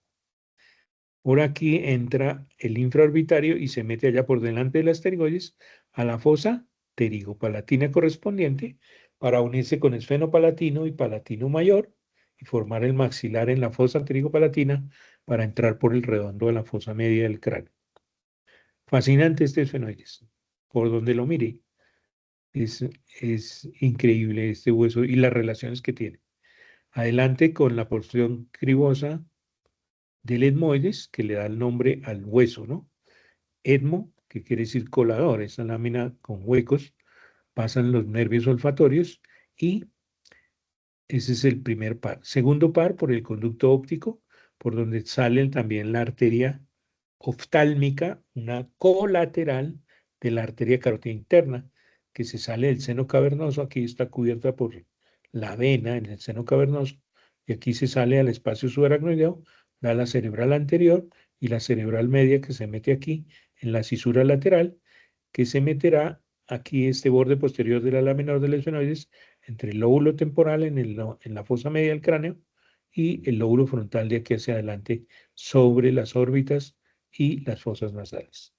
Por aquí entra el infraorbitario y se mete allá por delante de las pterigoides a la fosa pterigopalatina correspondiente para unirse con esfenopalatino y palatino mayor y formar el maxilar en la fosa pterigopalatina para entrar por el redondo de la fosa media del cráneo. Fascinante este esfenoides, por donde lo mire. Es increíble este hueso y las relaciones que tiene. Adelante con la porción cribosa del etmoides, que le da el nombre al hueso, ¿no? Etmo, que quiere decir colador, esa lámina con huecos, pasan los nervios olfatorios y ese es el primer par. Segundo par por el conducto óptico, por donde sale también la arteria oftálmica, una colateral de la arteria carótida interna, que se sale del seno cavernoso. Aquí está cubierta por la vena en el seno cavernoso, y aquí se sale al espacio subaracnoideo, da la cerebral anterior y la cerebral media que se mete aquí en la cisura lateral, que se meterá aquí este borde posterior de la lámina del esfenoides entre el lóbulo temporal en la fosa media del cráneo y el lóbulo frontal de aquí hacia adelante sobre las órbitas y las fosas nasales.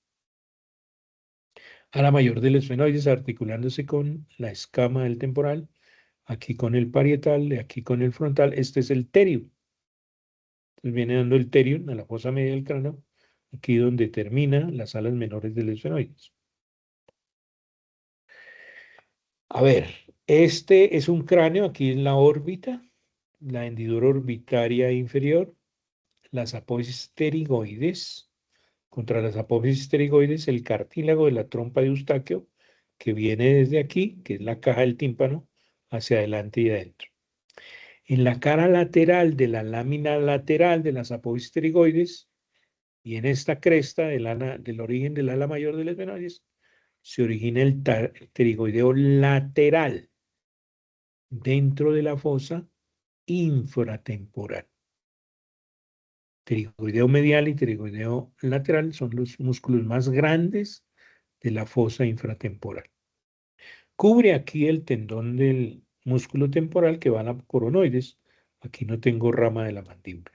A la mayor del esfenoides articulándose con la escama del temporal, aquí con el parietal, de aquí con el frontal, este es el terio. Entonces viene dando el terio a la fosa media del cráneo, aquí donde termina las alas menores del esfenoides. A ver, este es un cráneo, aquí en la órbita, la hendidura orbitaria inferior, las apófisis pterigoides, contra las apófisis pterigoides, el cartílago de la trompa de Eustaquio, que viene desde aquí, que es la caja del tímpano, hacia adelante y adentro. En la cara lateral de la lámina lateral de las apófisis pterigoides y en esta cresta del origen del ala mayor del esfenoides, se origina el pterigoideo lateral dentro de la fosa infratemporal. Pterigoideo medial y pterigoideo lateral son los músculos más grandes de la fosa infratemporal. Cubre aquí el tendón del músculo temporal que va a la coronoides. Aquí no tengo rama de la mandíbula.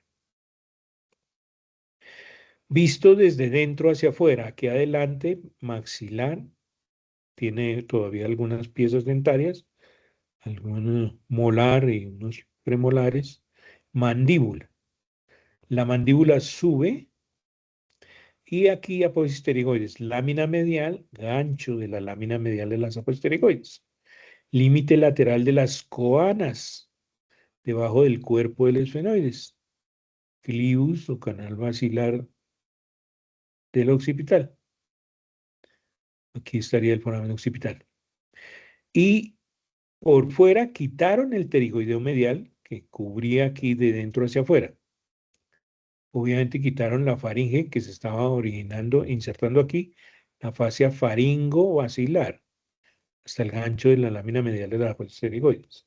Visto desde dentro hacia afuera, aquí adelante, maxilar, tiene todavía algunas piezas dentarias, algún molar y unos premolares. Mandíbula. La mandíbula sube y aquí apófisis pterigoides, lámina medial, gancho de la lámina medial de las apófisis pterigoides. Límite lateral de las coanas, debajo del cuerpo del esfenoides. Clivus o canal basilar del occipital. Aquí estaría el foramen occipital. Y por fuera quitaron el pterigoideo medial que cubría aquí de dentro hacia afuera. Obviamente quitaron la faringe que se estaba originando, insertando aquí, la fascia faringo-basilar, hasta el gancho de la lámina medial de las apoyos pterigoides.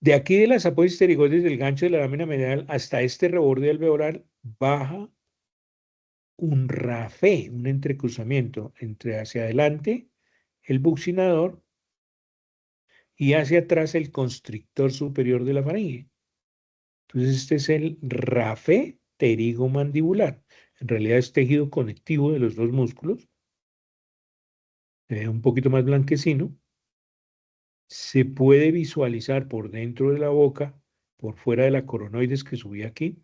De aquí de las apoyos pterigoides del gancho de la lámina medial hasta este reborde alveolar baja un rafé, un entrecruzamiento entre hacia adelante el buccinador y hacia atrás el constrictor superior de la faringe. Entonces este es el rafé pterigomandibular. En realidad es tejido conectivo de los dos músculos, un poquito más blanquecino. Se puede visualizar por dentro de la boca, por fuera de la coronoides que subí aquí.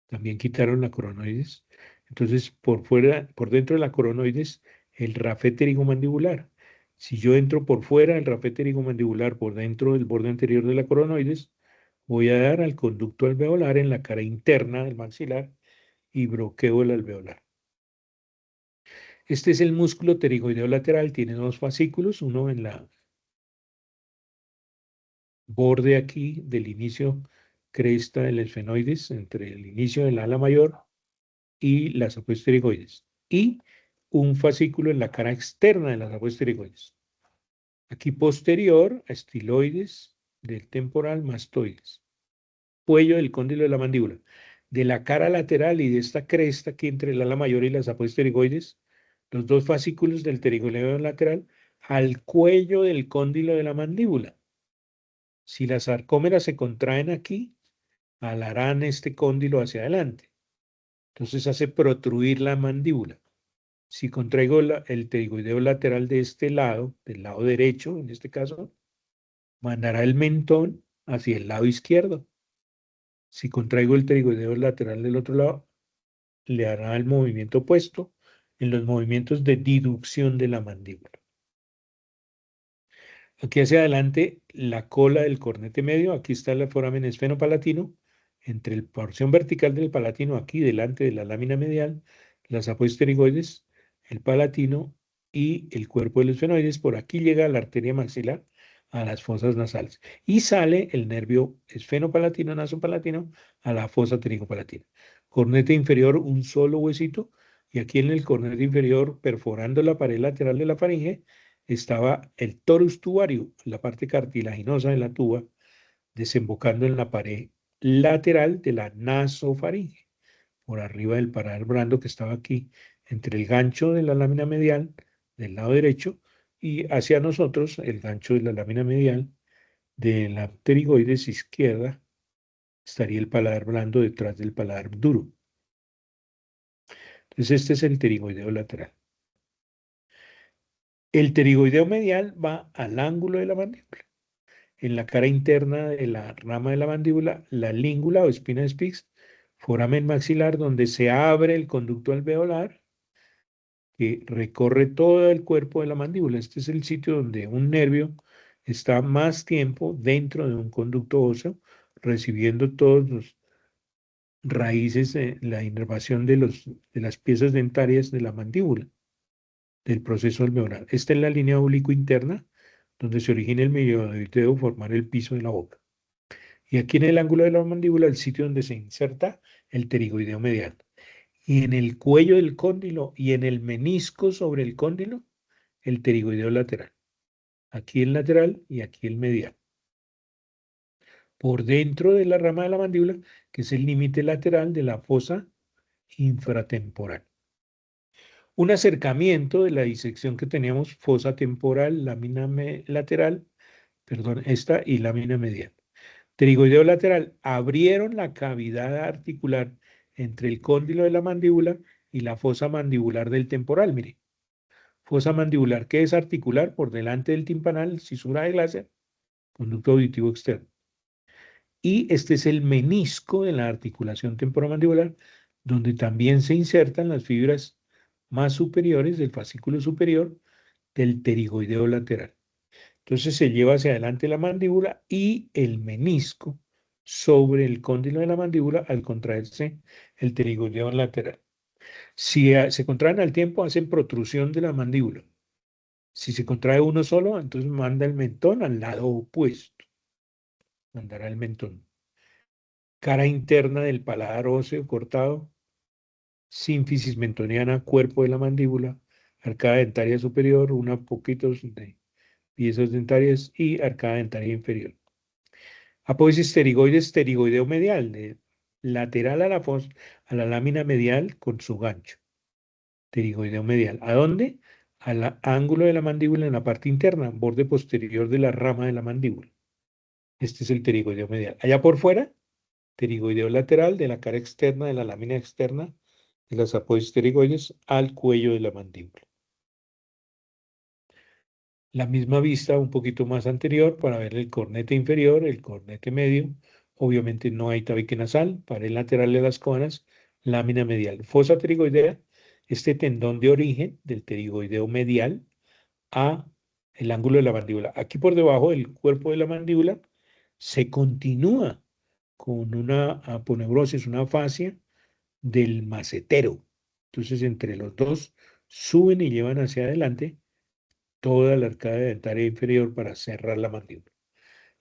También quitaron la coronoides. Entonces, por fuera, por dentro de la coronoides, el rafé pterigomandibular. Si yo entro por fuera del rafé pterigomandibular, por dentro del borde anterior de la coronoides, voy a dar al conducto alveolar en la cara interna del maxilar y broqueo el alveolar. Este es el músculo pterigoideo lateral, tiene dos fascículos, uno en la borde aquí del inicio cresta del esfenoides, entre el inicio del ala mayor y las apoyos y un fascículo en la cara externa de las apoyos. Aquí posterior, estiloides del temporal mastoides. Cuello del cóndilo de la mandíbula. De la cara lateral y de esta cresta aquí entre el ala mayor y las apoyos, los dos fascículos del pterigoideo lateral, al cuello del cóndilo de la mandíbula. Si las sarcómeras se contraen aquí, alarán este cóndilo hacia adelante. Entonces hace protruir la mandíbula. Si contraigo el pterigoideo lateral de este lado, del lado derecho en este caso, mandará el mentón hacia el lado izquierdo. Si contraigo el pterigoideo lateral del otro lado, le hará el movimiento opuesto en los movimientos de diducción de la mandíbula. Aquí hacia adelante, la cola del cornete medio, aquí está el foramen esfenopalatino, entre la porción vertical del palatino, aquí delante de la lámina medial, las apoyos pterigoides, el palatino y el cuerpo de los esfenoides, por aquí llega la arteria maxilar a las fosas nasales y sale el nervio esfenopalatino, nasopalatino a la fosa pterigopalatina. Cornete inferior, un solo huesito, y aquí en el cornete inferior, perforando la pared lateral de la faringe, estaba el torus tubario, la parte cartilaginosa de la tuba, desembocando en la pared lateral de la nasofaringe, por arriba del paladar blando que estaba aquí, entre el gancho de la lámina medial del lado derecho y hacia nosotros el gancho de la lámina medial de la pterigoides izquierda, estaría el paladar blando detrás del paladar duro. Entonces este es el pterigoideo lateral. El pterigoideo medial va al ángulo de la mandíbula. En la cara interna de la rama de la mandíbula, la língula o espina de Spix, foramen maxilar donde se abre el conducto alveolar que recorre todo el cuerpo de la mandíbula. Este es el sitio donde un nervio está más tiempo dentro de un conducto óseo, recibiendo todos los raíces de la inervación de las piezas dentarias de la mandíbula, del proceso alveolar. Esta es la línea oblicuo-interna, donde se origina el medioideo formar el piso de la boca. Y aquí en el ángulo de la mandíbula, el sitio donde se inserta el pterigoideo medial. Y en el cuello del cóndilo y en el menisco sobre el cóndilo, el pterigoideo lateral. Aquí el lateral y aquí el medial. Por dentro de la rama de la mandíbula, que es el límite lateral de la fosa infratemporal. Un acercamiento de la disección que teníamos, fosa temporal, lámina lateral, perdón, esta y lámina medial. Pterigoideo lateral, abrieron la cavidad articular entre el cóndilo de la mandíbula y la fosa mandibular del temporal, mire. Fosa mandibular que es articular por delante del timpanal, cisura de Glaser, conducto auditivo externo. Y este es el menisco de la articulación temporomandibular, donde también se insertan las fibras más superiores del fascículo superior del pterigoideo lateral. Entonces se lleva hacia adelante la mandíbula y el menisco sobre el cóndilo de la mandíbula al contraerse el pterigoideo lateral. Si se contraen al tiempo, hacen protrusión de la mandíbula. Si se contrae uno solo, entonces manda el mentón al lado opuesto. Mandará el mentón. Cara interna del paladar óseo cortado, sínfisis mentoniana, cuerpo de la mandíbula, arcada dentaria superior, una poquitos de piezas dentarias y arcada dentaria inferior. Apófisis pterigoides, pterigoideo medial, de lateral a la lámina medial con su gancho. Pterigoideo medial. ¿A dónde? Al ángulo de la mandíbula en la parte interna, borde posterior de la rama de la mandíbula. Este es el pterigoideo medial. Allá por fuera, pterigoideo lateral de la cara externa de la lámina externa de las apófisis pterigoides al cuello de la mandíbula. La misma vista un poquito más anterior para ver el cornete inferior, el cornete medio. Obviamente no hay tabique nasal, pared lateral de las conas, lámina medial. Fosa pterigoidea, este tendón de origen del pterigoideo medial a el ángulo de la mandíbula. Aquí por debajo del cuerpo de la mandíbula se continúa con una aponeurosis, una fascia del macetero. Entonces, entre los dos suben y llevan hacia adelante toda la arcada dentaria inferior para cerrar la mandíbula.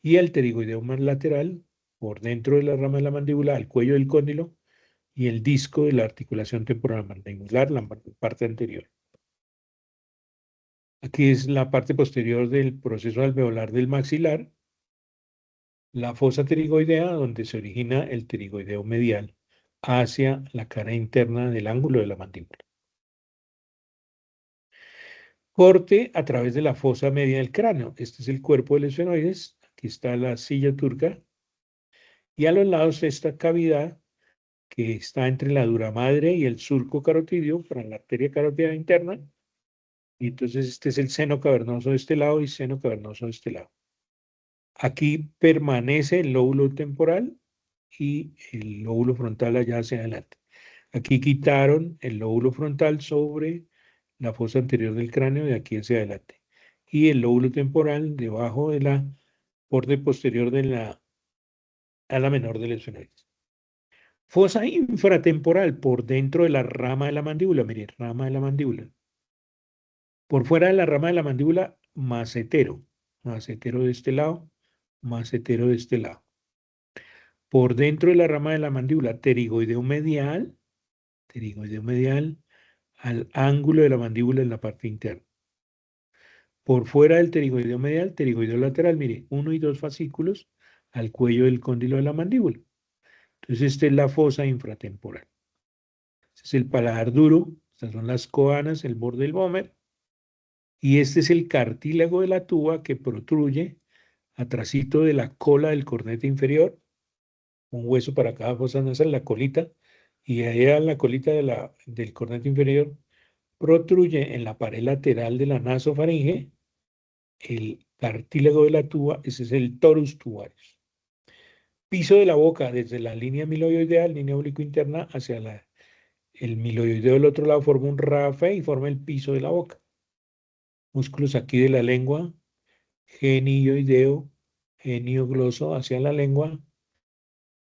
Y el pterigoideo más lateral, por dentro de la rama de la mandíbula, al cuello del cóndilo y el disco de la articulación temporal mandibular, la parte anterior. Aquí es la parte posterior del proceso alveolar del maxilar, la fosa pterigoidea, donde se origina el pterigoideo medial hacia la cara interna del ángulo de la mandíbula. Corte a través de la fosa media del cráneo. Este es el cuerpo del esfenoides. Aquí está la silla turca. Y a los lados esta cavidad que está entre la dura madre y el surco carotidio para la arteria carótida interna. Y entonces este es el seno cavernoso de este lado y seno cavernoso de este lado. Aquí permanece el lóbulo temporal y el lóbulo frontal allá hacia adelante. Aquí quitaron el lóbulo frontal sobre la fosa anterior del cráneo de aquí hacia adelante. Y el lóbulo temporal debajo de la borde posterior de la ala menor del esfenoides. Fosa infratemporal por dentro de la rama de la mandíbula. Mire, rama de la mandíbula. Por fuera de la rama de la mandíbula, macetero. Macetero de este lado, macetero de este lado. Por dentro de la rama de la mandíbula, pterigoideo medial al ángulo de la mandíbula en la parte interna. Por fuera del pterigoideo medial, pterigoideo lateral, mire, 1 y 2 fascículos al cuello del cóndilo de la mandíbula. Entonces, esta es la fosa infratemporal. Este es el paladar duro, estas son las coanas, el borde del vómer, y este es el cartílago de la tuba que protruye atrasito de la cola del cornete inferior, un hueso para cada fosa nasal, la colita, y allá en la colita del cornete inferior protruye en la pared lateral de la nasofaringe el cartílago de la tuba, ese es el torus tubarius. Piso de la boca, desde la línea miloioidea, línea oblicuo-interna, hacia el miloioideo del otro lado, forma un rafe y forma el piso de la boca. Músculos aquí de la lengua, genioideo, geniogloso hacia la lengua,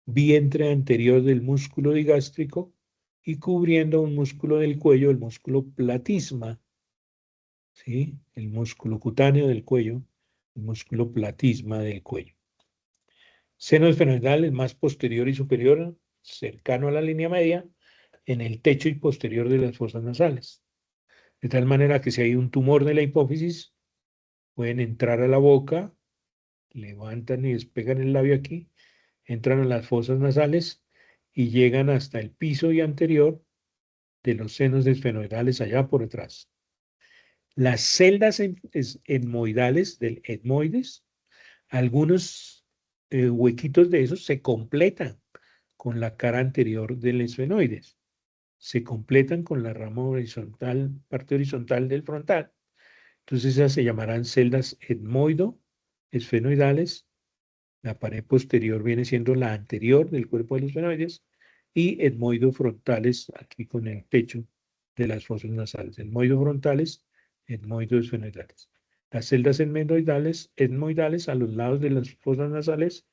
vientre anterior del músculo digástrico y cubriendo un músculo del cuello, el músculo platisma, ¿sí? El músculo cutáneo del cuello, el músculo platisma del cuello. Seno esfenoidal es más posterior y superior, cercano a la línea media, en el techo y posterior de las fosas nasales. De tal manera que si hay un tumor de la hipófisis, pueden entrar a la boca, levantan y despegan el labio aquí, entran a las fosas nasales y llegan hasta el piso y anterior de los senos esfenoidales allá por detrás. Las celdas etmoidales del etmoides, algunos huequitos de esos se completan con la cara anterior del esfenoides, se completan con la rama horizontal, parte horizontal del frontal. Entonces esas se llamarán celdas esfenoidales. La pared posterior viene siendo la anterior del cuerpo de los esfenoides y etmoidofrontales aquí con el techo de las fosas nasales. Etmoidofrontales, etmoidosfenoidales. Las celdas etmoidales a los lados de las fosas nasales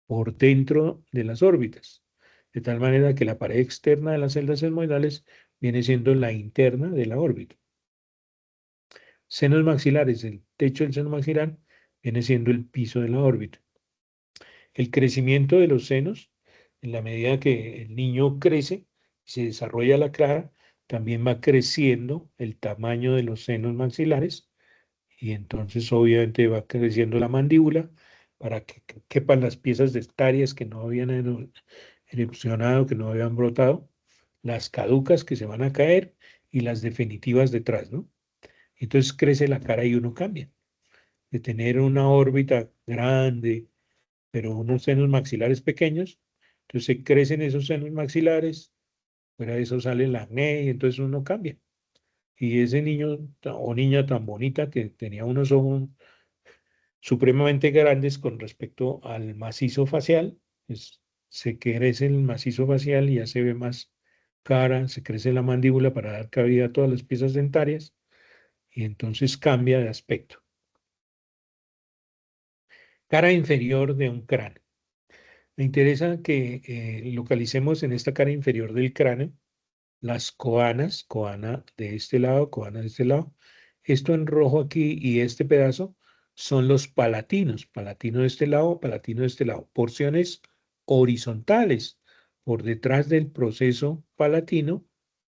por dentro de las órbitas. De tal manera que la pared externa de las celdas etmoidales viene siendo la interna de la órbita. senos maxilares. El techo del seno maxilar viene siendo el piso de la órbita. El crecimiento de los senos, en la medida que el niño crece, se desarrolla la cara, también va creciendo el tamaño de los senos maxilares y entonces obviamente va creciendo la mandíbula para que quepan las piezas dentarias que no habían erupcionado, que no habían brotado, las caducas que se van a caer y las definitivas detrás, ¿no? Entonces crece la cara y uno cambia. De tener una órbita grande, pero unos senos maxilares pequeños, entonces se crecen esos senos maxilares, fuera de eso sale el acné y entonces uno cambia. Y ese niño o niña tan bonita que tenía unos ojos supremamente grandes con respecto al macizo facial, pues se crece el macizo facial y ya se ve más cara, se crece la mandíbula para dar cabida a todas las piezas dentarias y entonces cambia de aspecto. Cara inferior de un cráneo. Me interesa que localicemos en esta cara inferior del cráneo las coanas, coana de este lado, coana de este lado. Esto en rojo aquí y este pedazo son los palatinos, palatino de este lado, palatino de este lado. Porciones horizontales por detrás del proceso palatino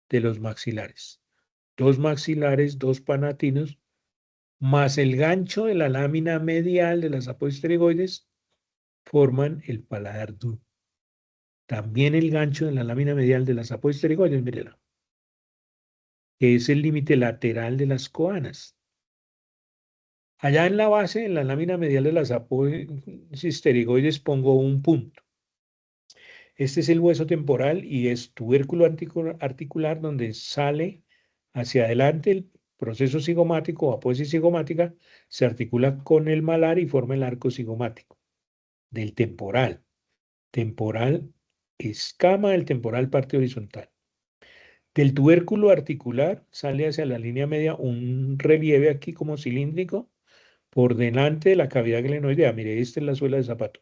de los maxilares. Dos maxilares, dos palatinos, más el gancho de la lámina medial de las apostrigoides forman el paladar duro. También el gancho de la lámina medial de las apostrigoides, mírenla, que es el límite lateral de las coanas. Allá en la base, en la lámina medial de las apocisterigoides, pongo un punto. Este es el hueso temporal y es tubérculo articular donde sale hacia adelante el proceso cigomático o aposis cigomática, se articula con el malar y forma el arco cigomático del temporal. Temporal, escama del temporal parte horizontal. Del tubérculo articular sale hacia la línea media un relieve aquí como cilíndrico por delante de la cavidad glenoidea. Mire, esta es la suela de zapato,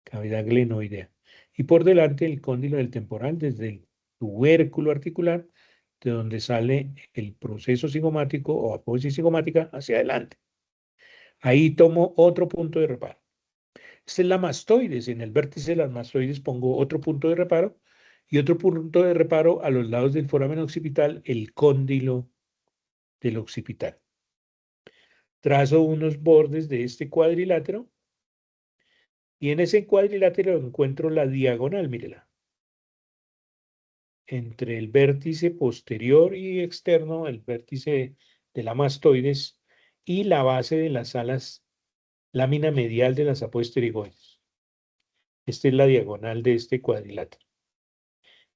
cavidad glenoidea. Y por delante el cóndilo del temporal desde el tubérculo articular, de donde sale el proceso cigomático o apófisis cigomática hacia adelante. Ahí tomo otro punto de reparo. Esta es la mastoides. En el vértice de las mastoides pongo otro punto de reparo y otro punto de reparo a los lados del foramen occipital, el cóndilo del occipital. Trazo unos bordes de este cuadrilátero y en ese cuadrilátero encuentro la diagonal, mírela, entre el vértice posterior y externo, el vértice de la mastoides y la base de las alas, lámina medial de las apostrigoides. Esta es la diagonal de este cuadrilátero.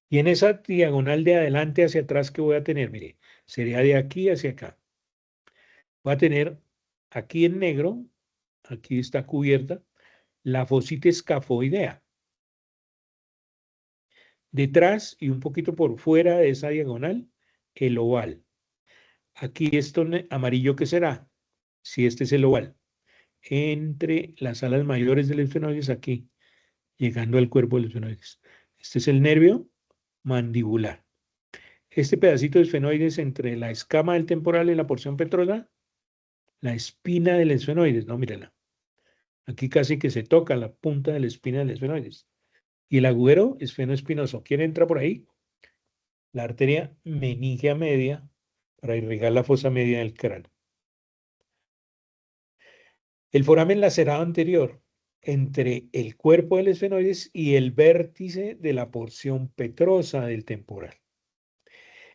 Y en esa diagonal de adelante hacia atrás que voy a tener, mire, sería de aquí hacia acá. Voy a tener aquí en negro, aquí está cubierta, la fosita escafoidea. Detrás y un poquito por fuera de esa diagonal, el oval. Aquí esto amarillo, ¿qué será? Si este es el oval. Entre las alas mayores del esfenoides, aquí, llegando al cuerpo del esfenoides. Este es el nervio mandibular. Este pedacito de esfenoides entre la escama del temporal y la porción petrosa, la espina del esfenoides, no, mírenla. Aquí casi que se toca la punta de la espina del esfenoides. Y el agujero esfenoespinoso. ¿Quién entra por ahí? La arteria meningia media para irrigar la fosa media del cráneo. El foramen lacerado anterior entre el cuerpo del esfenoides y el vértice de la porción petrosa del temporal.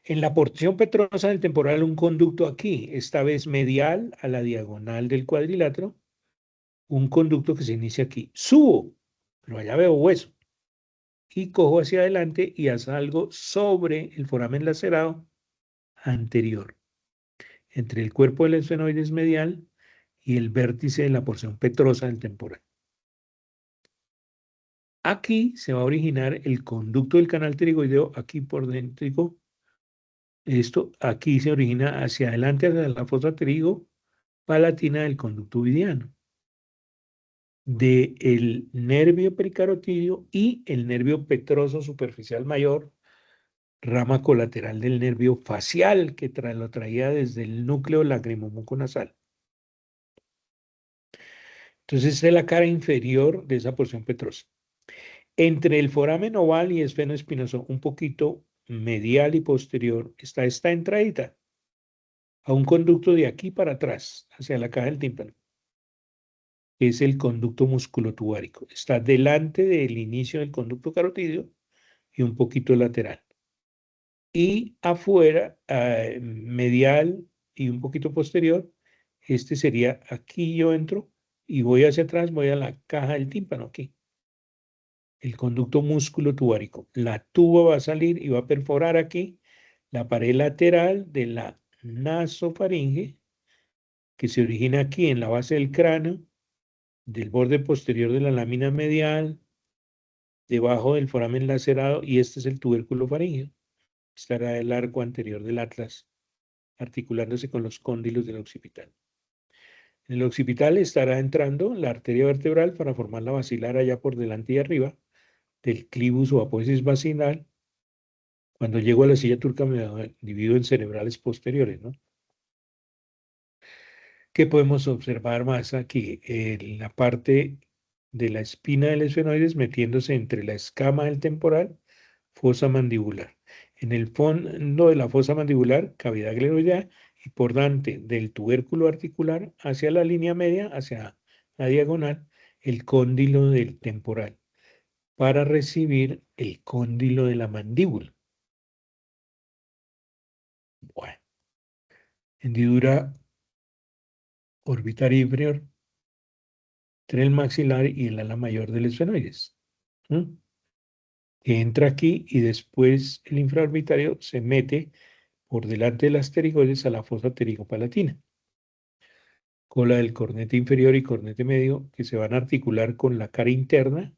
En la porción petrosa del temporal un conducto aquí, esta vez medial a la diagonal del cuadrilátero, un conducto que se inicia aquí. Subo, pero allá veo hueso. Y cojo hacia adelante y salgo sobre el foramen lacerado anterior, entre el cuerpo del esfenoides medial y el vértice de la porción petrosa del temporal. Aquí se va a originar el conducto del canal pterigoideo, aquí por dentro. Esto aquí se origina hacia adelante, hacia la fosa pterigo-palatina del conducto ovidiano, del nervio pericarotídeo y el nervio petroso superficial mayor rama colateral del nervio facial que lo traía desde el núcleo lacrimomuco-nasal. Entonces, esta es la cara inferior de esa porción petrosa. Entre el foramen oval y esfeno espinoso, un poquito medial y posterior, está esta entradita a un conducto de aquí para atrás, hacia la caja del tímpano. Es el conducto musculotubárico. Está delante del inicio del conducto carotídeo y un poquito lateral. Y afuera, medial y un poquito posterior, este sería aquí yo entro y voy hacia atrás, voy a la caja del tímpano aquí. El conducto musculotubárico. La tuba va a salir y va a perforar aquí la pared lateral de la nasofaringe que se origina aquí en la base del cráneo, del borde posterior de la lámina medial, debajo del foramen lacerado, y este es el tubérculo faríngeo. Estará el arco anterior del atlas, articulándose con los cóndilos del occipital. En el occipital estará entrando la arteria vertebral para formar la basilar allá por delante y arriba del clivus o apófisis basilar. Cuando llego a la silla turca me divido en cerebrales posteriores, ¿no? ¿Qué podemos observar más aquí? La parte de la espina del esfenoides metiéndose entre la escama del temporal, fosa mandibular. En el fondo de la fosa mandibular, cavidad glenoidea, y por delante del tubérculo articular hacia la línea media, hacia la diagonal, el cóndilo del temporal, para recibir el cóndilo de la mandíbula. Bueno, hendidura orbitaria inferior, entre el maxilar y el ala mayor del esfenoides. Que entra aquí y después el infraorbitario se mete por delante de las pterigoides a la fosa pterigopalatina. Cola del cornete inferior y cornete medio que se van a articular con la cara interna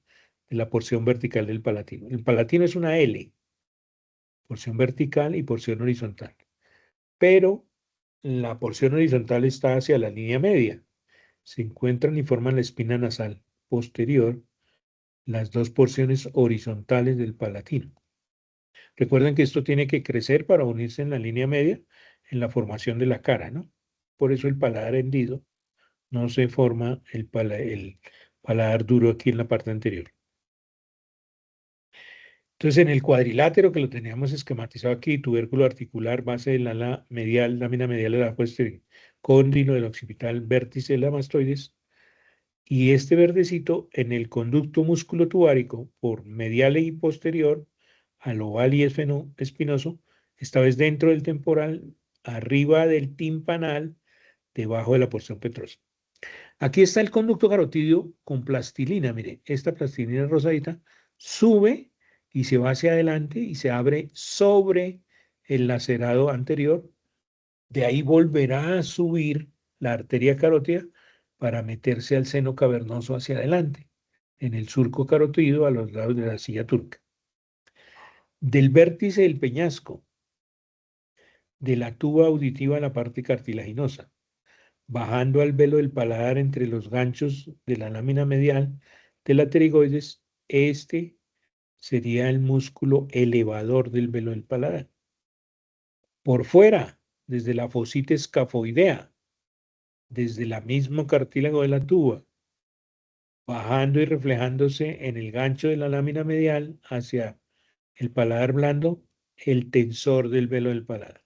de la porción vertical del palatino. El palatino es una L, porción vertical y porción horizontal. Pero la porción horizontal está hacia la línea media. Se encuentran y forman la espina nasal posterior, las dos porciones horizontales del palatino. Recuerden que esto tiene que crecer para unirse en la línea media en la formación de la cara, ¿no? Por eso el paladar hendido no se forma el paladar duro aquí en la parte anterior. Entonces, en el cuadrilátero que lo teníamos esquematizado aquí, tubérculo articular, base del ala medial, lámina medial de la posterior, cóndilo del occipital, vértice de la mastoides, y este verdecito en el conducto musculotubárico por medial y posterior al oval y espinoso, esta vez dentro del temporal, arriba del timpanal, debajo de la porción petrosa. Aquí está el conducto carotídeo con plastilina, mire, esta plastilina rosadita sube y se va hacia adelante y se abre sobre el lacerado anterior. De ahí volverá a subir la arteria carótida para meterse al seno cavernoso hacia adelante, en el surco carotídeo a los lados de la silla turca. Del vértice del peñasco, de la tuba auditiva a la parte cartilaginosa, bajando al velo del paladar entre los ganchos de la lámina medial de la pterigoides, este sería el músculo elevador del velo del paladar. Por fuera, desde la fosita escafoidea, desde el mismo cartílago de la tuba, bajando y reflejándose en el gancho de la lámina medial hacia el paladar blando, el tensor del velo del paladar.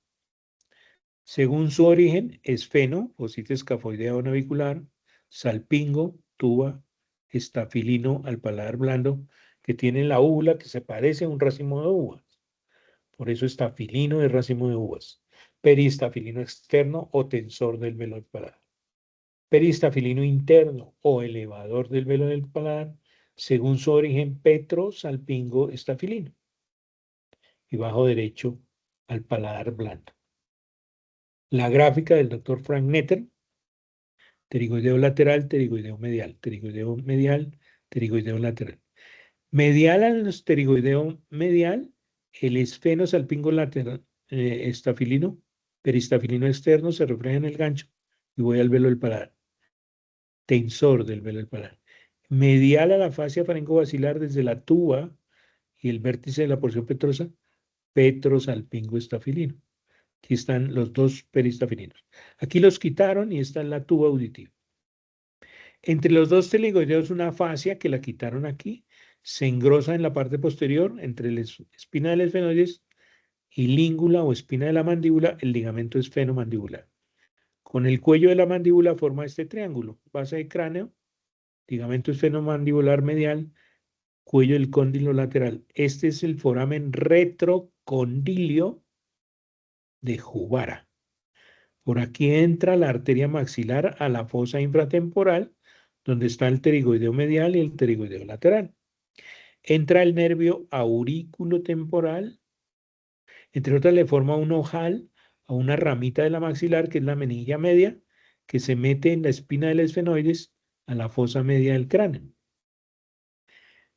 Según su origen, esfeno, fosita escafoidea o navicular, salpingo, tuba, estafilino al paladar blando, que tiene la úvula que se parece a un racimo de uvas. Por eso estafilino es racimo de uvas. Peristafilino externo o tensor del velo del paladar. Peristafilino interno o elevador del velo del paladar, según su origen petro, salpingo, estafilino. Y bajo derecho al paladar blando. La gráfica del doctor Frank Netter, pterigoideo lateral, pterigoideo medial, pterigoideo medial, pterigoideo lateral. Medial al pterigoideo medial, el esfeno salpingo lateral, estafilino, peristafilino externo se refleja en el gancho y voy al velo del paladar. Tensor del velo del paladar. Medial a la fascia faringovacilar desde la tuba y el vértice de la porción petrosa petrosalpingo estafilino. Aquí están los dos peristafilinos. Aquí los quitaron y esta es la tuba auditiva. Entre los dos teligoideos una fascia que la quitaron aquí, se engrosa en la parte posterior entre la espina del esfenoides y língula o espina de la mandíbula, el ligamento esfenomandibular. Con el cuello de la mandíbula forma este triángulo, base de cráneo, ligamento esfenomandibular medial, cuello del cóndilo lateral. Este es el foramen retrocondilio de Juvara. Por aquí entra la arteria maxilar a la fosa infratemporal, donde está el pterigoideo medial y el pterigoideo lateral. Entra el nervio aurículo-temporal, entre otras le forma un ojal a una ramita de la maxilar, que es la menilla media, que se mete en la espina del esfenoides a la fosa media del cráneo.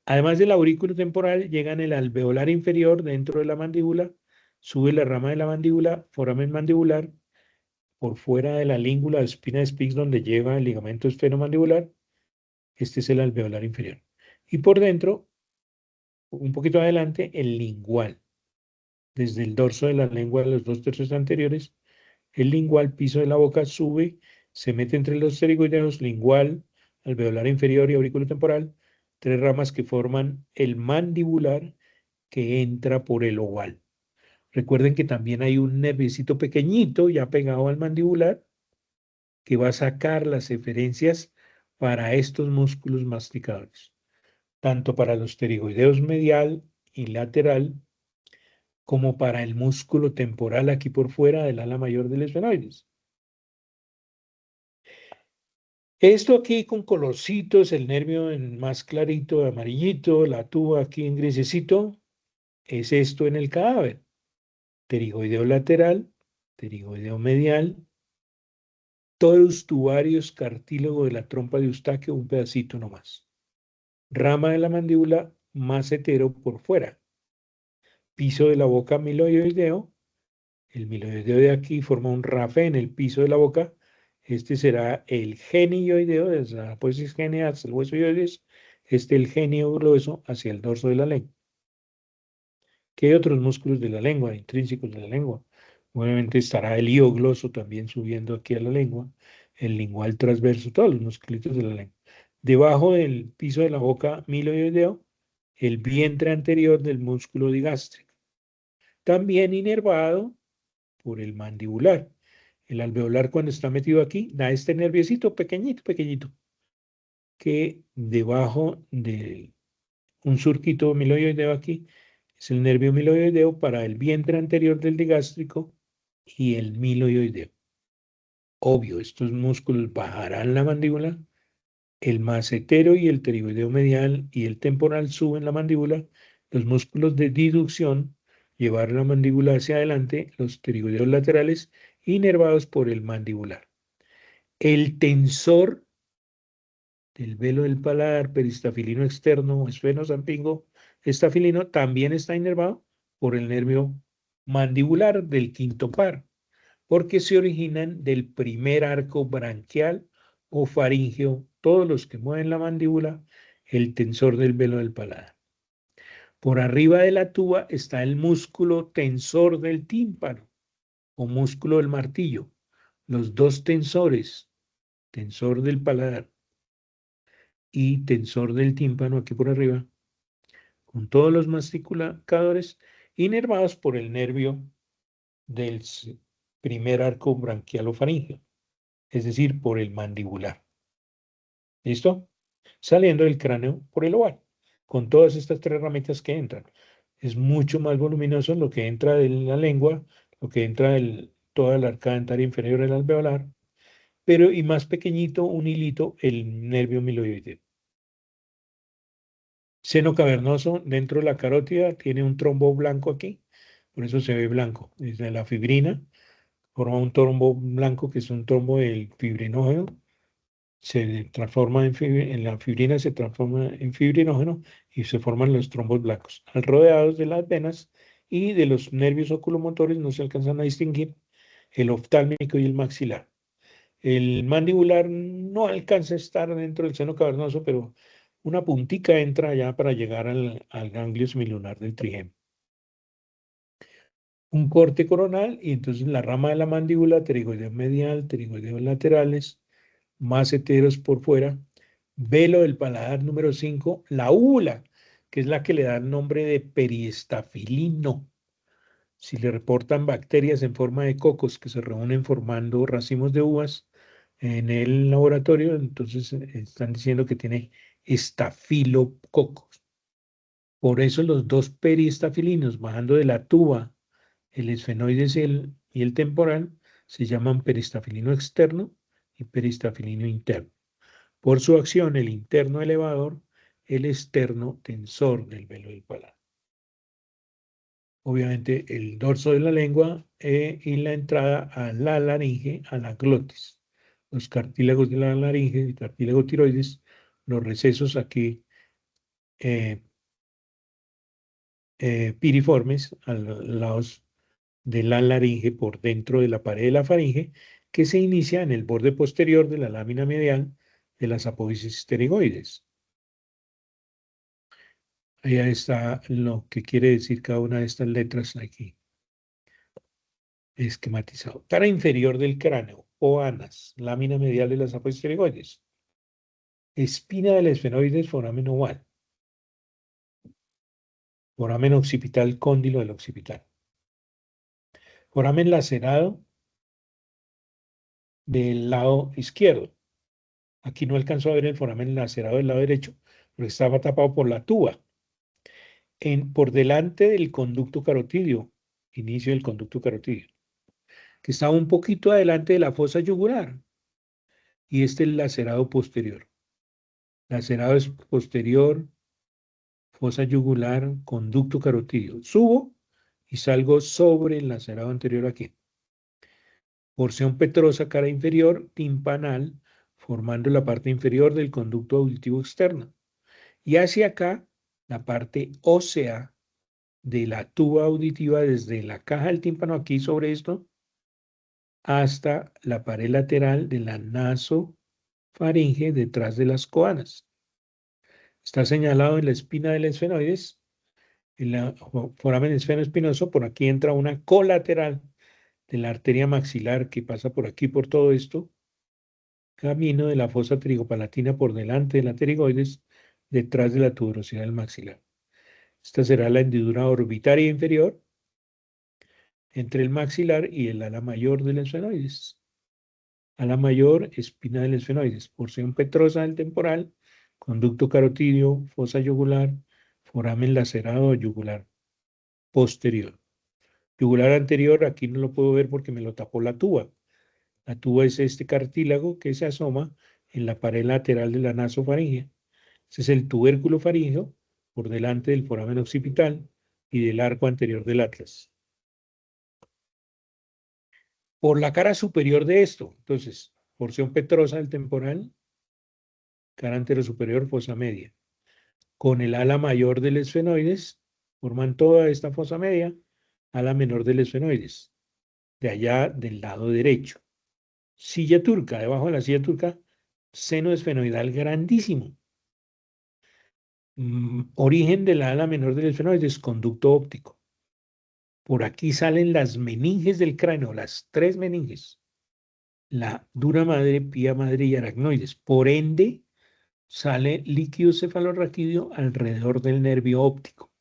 Además del aurículo temporal, llega en el alveolar inferior dentro de la mandíbula, sube la rama de la mandíbula, foramen mandibular, por fuera de la língula de espina de Spix, donde lleva el ligamento esfenomandibular. Este es el alveolar inferior. Y por dentro, un poquito adelante, el lingual. Desde el dorso de la lengua de los 2/3 anteriores, el lingual, piso de la boca, sube, se mete entre los pterigoideos, lingual, alveolar inferior y aurículo temporal, tres ramas que forman el mandibular que entra por el oval. Recuerden que también hay un nerviecito pequeñito ya pegado al mandibular que va a sacar las eferencias para estos músculos masticadores, tanto para los pterigoideos medial y lateral, como para el músculo temporal aquí por fuera del ala mayor del esfenoides. Esto aquí con colorcitos, el nervio en más clarito, amarillito, la tuba aquí en grisecito, es esto en el cadáver. Pterigoideo lateral, pterigoideo medial, torus tubarius, cartílago de la trompa de Eustaquio, un pedacito nomás. Rama de la mandíbula más hetero por fuera. Piso de la boca miloideo. El miloideo de aquí forma un rafe en el piso de la boca. Este será el genioideo, desde la apófisis genea hasta el hueso ioides. El genio grueso hacia el dorso de la lengua. ¿Qué hay otros músculos de la lengua, intrínsecos de la lengua? Obviamente estará el hiogloso también subiendo aquí a la lengua, el lingual transverso, todos los musculitos de la lengua. Debajo del piso de la boca miloideo, el vientre anterior del músculo digástrico, también inervado por el mandibular. El alveolar, cuando está metido aquí, da este nerviecito pequeñito, pequeñito, que debajo de un surquito miloideo aquí, es el nervio miloideo para el vientre anterior del digástrico y el miloideo. Obvio, estos músculos bajarán la mandíbula, el macetero y el pterigoideo medial y el temporal suben la mandíbula, los músculos de diducción llevar la mandíbula hacia adelante, los pterigoideos laterales inervados por el mandibular. El tensor del velo del paladar, peristafilino externo, esfenosalpingo estafilino, también está inervado por el nervio mandibular del quinto par, porque se originan del primer arco branquial o faríngeo, todos los que mueven la mandíbula, el tensor del velo del paladar. Por arriba de la tuba está el músculo tensor del tímpano o músculo del martillo. Los dos tensores, tensor del paladar y tensor del tímpano aquí por arriba, con todos los mastificadores inervados por el nervio del primer arco branquial o faríngeo, es decir, por el mandibular. ¿Listo? Saliendo del cráneo por el oval, con todas estas tres ramitas que entran. Es mucho más voluminoso lo que entra de la lengua, lo que entra de toda la arcada dentaria inferior del alveolar, pero y más pequeñito, un hilito, el nervio miloideo. Seno cavernoso dentro de la carótida tiene un trombo blanco aquí, por eso se ve blanco. Desde la fibrina forma un trombo blanco que es un trombo del fibrinógeno, se transforma en la fibrina se transforma en fibrinógeno y se forman los trombos blancos. Al rodeados de las venas y de los nervios oculomotores no se alcanzan a distinguir el oftálmico y el maxilar. El mandibular no alcanza a estar dentro del seno cavernoso, pero una puntica entra ya para llegar al ganglio semilunar del trigémino. un corte coronal y entonces la rama de la mandíbula, pterigoideo medial, pterigoideos laterales, masseteros por fuera, velo del paladar número 5, la úvula, que es la que le da el nombre de periestafilino. Si le reportan bacterias en forma de cocos que se reúnen formando racimos de uvas en el laboratorio, entonces están diciendo que tiene estafilococos. Por eso los dos periestafilinos bajando de la tuba, el esfenoides y el temporal, se llaman peristafilino externo y peristafilino interno. Por su acción, el interno elevador, el externo tensor del velo del paladar. Obviamente el dorso de la lengua y la entrada a la laringe, a la glotis. Los cartílagos de la laringe, el cartílago tiroides, los recesos aquí eh, piriformes a los lados de la laringe por dentro de la pared de la faringe, que se inicia en el borde posterior de la lámina medial de las apófisis pterigoides. Ahí está lo que quiere decir cada una de estas letras aquí, esquematizado. Cara inferior del cráneo, o anas, lámina medial de las apófisis pterigoides. Espina del esfenoides, foramen oval. Foramen occipital, cóndilo del occipital. Foramen lacerado del lado izquierdo. Aquí no alcanzó a ver el foramen lacerado del lado derecho, porque estaba tapado por la tuba. Por delante del conducto carotidio, inicio del conducto carotidio, que estaba un poquito adelante de la fosa yugular. Y este es el lacerado posterior. Lacerado es posterior, fosa yugular, conducto carotidio. Subo y salgo sobre el lacerado anterior aquí. Porción petrosa, cara inferior, timpanal, formando la parte inferior del conducto auditivo externo. Y hacia acá, la parte ósea de la tuba auditiva desde la caja del tímpano aquí sobre esto hasta la pared lateral de la nasofaringe detrás de las coanas. Está señalado en la espina del esfenoides, en la foramen esfenoespinoso. Por aquí entra una colateral de la arteria maxilar que pasa por aquí, por todo esto, camino de la fosa trigopalatina por delante de la pterigoides, detrás de la tuberosidad del maxilar. Esta será la hendidura orbitaria inferior entre el maxilar y el ala mayor del esfenoides. Ala mayor, espina del esfenoides, porción petrosa del temporal, conducto carotidio, fosa yugular, foramen lacerado yugular posterior. Yugular anterior, aquí no lo puedo ver porque me lo tapó la tuba. La tuba es este cartílago que se asoma en la pared lateral de la nasofaringe. Ese es el tubérculo faríngeo por delante del foramen occipital y del arco anterior del atlas. Por la cara superior de esto, entonces, porción petrosa del temporal, cara antero superior, fosa media. Con el ala mayor del esfenoides, forman toda esta fosa media, ala menor del esfenoides, de allá del lado derecho. Silla turca, debajo de la silla turca, seno esfenoidal grandísimo. Origen de la ala menor del esfenoides, conducto óptico. Por aquí salen las meninges del cráneo, las tres meninges. La dura madre, pía madre y aracnoides. Por ende, sale líquido cefalorraquídeo alrededor del nervio óptico.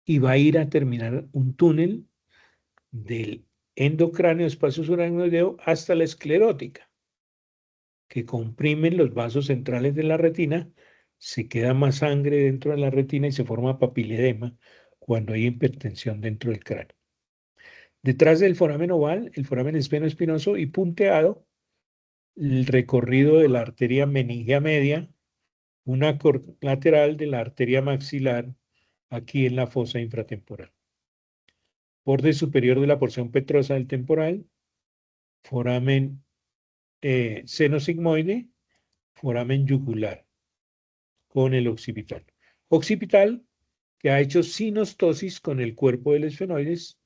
Y va a ir a terminar un túnel del endocráneo, espacio subaracnoideo, hasta la esclerótica, que comprimen los vasos centrales de la retina, se queda más sangre dentro de la retina y se forma papiledema cuando hay hipertensión dentro del cráneo. Detrás del foramen oval, el foramen esfenoespinoso y punteado, el recorrido de la arteria meningea media, una lateral de la arteria maxilar, aquí en la fosa infratemporal. Borde superior de la porción petrosa del temporal, foramen seno sigmoide, foramen yugular con el occipital. Occipital que ha hecho sinostosis con el cuerpo del esfenoides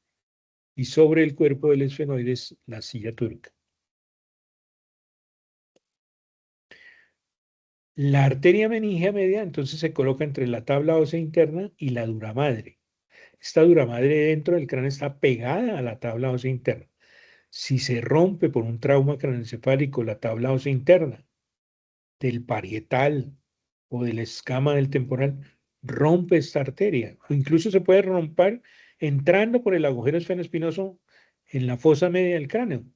y sobre el cuerpo del esfenoides la silla turca. La arteria meningea media entonces se coloca entre la tabla ósea interna y la dura madre. Esta duramadre dentro del cráneo está pegada a la tabla ósea interna. Si se rompe por un trauma craneoencefálico la tabla ósea interna del parietal o de la escama del temporal, rompe esta arteria. O incluso se puede romper entrando por el agujero esfenoespinoso en la fosa media del cráneo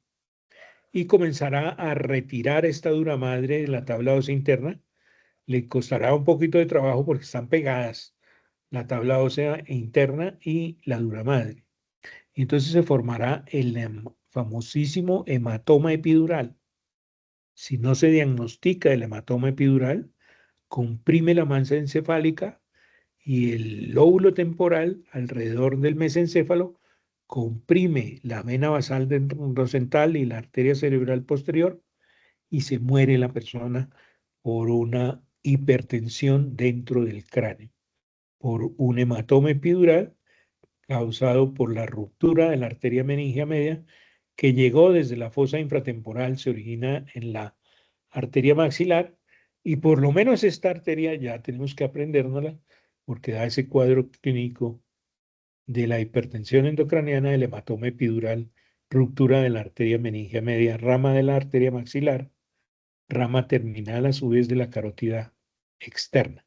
y comenzará a retirar esta duramadre de la tabla ósea interna. Le costará un poquito de trabajo porque están pegadas la tabla ósea interna y la duramadre. Y entonces se formará el famosísimo hematoma epidural. Si no se diagnostica el hematoma epidural, comprime la masa encefálica y el lóbulo temporal alrededor del mesencéfalo comprime la vena basal rosental y la arteria cerebral posterior y se muere la persona por una hipertensión dentro del cráneo, por un hematoma epidural causado por la ruptura de la arteria meningia media que llegó desde la fosa infratemporal, se origina en la arteria maxilar y por lo menos esta arteria ya tenemos que aprendérnosla porque da ese cuadro clínico de la hipertensión endocraniana, del hematoma epidural, ruptura de la arteria meningia media, rama de la arteria maxilar, rama terminal a su vez de la carótida externa.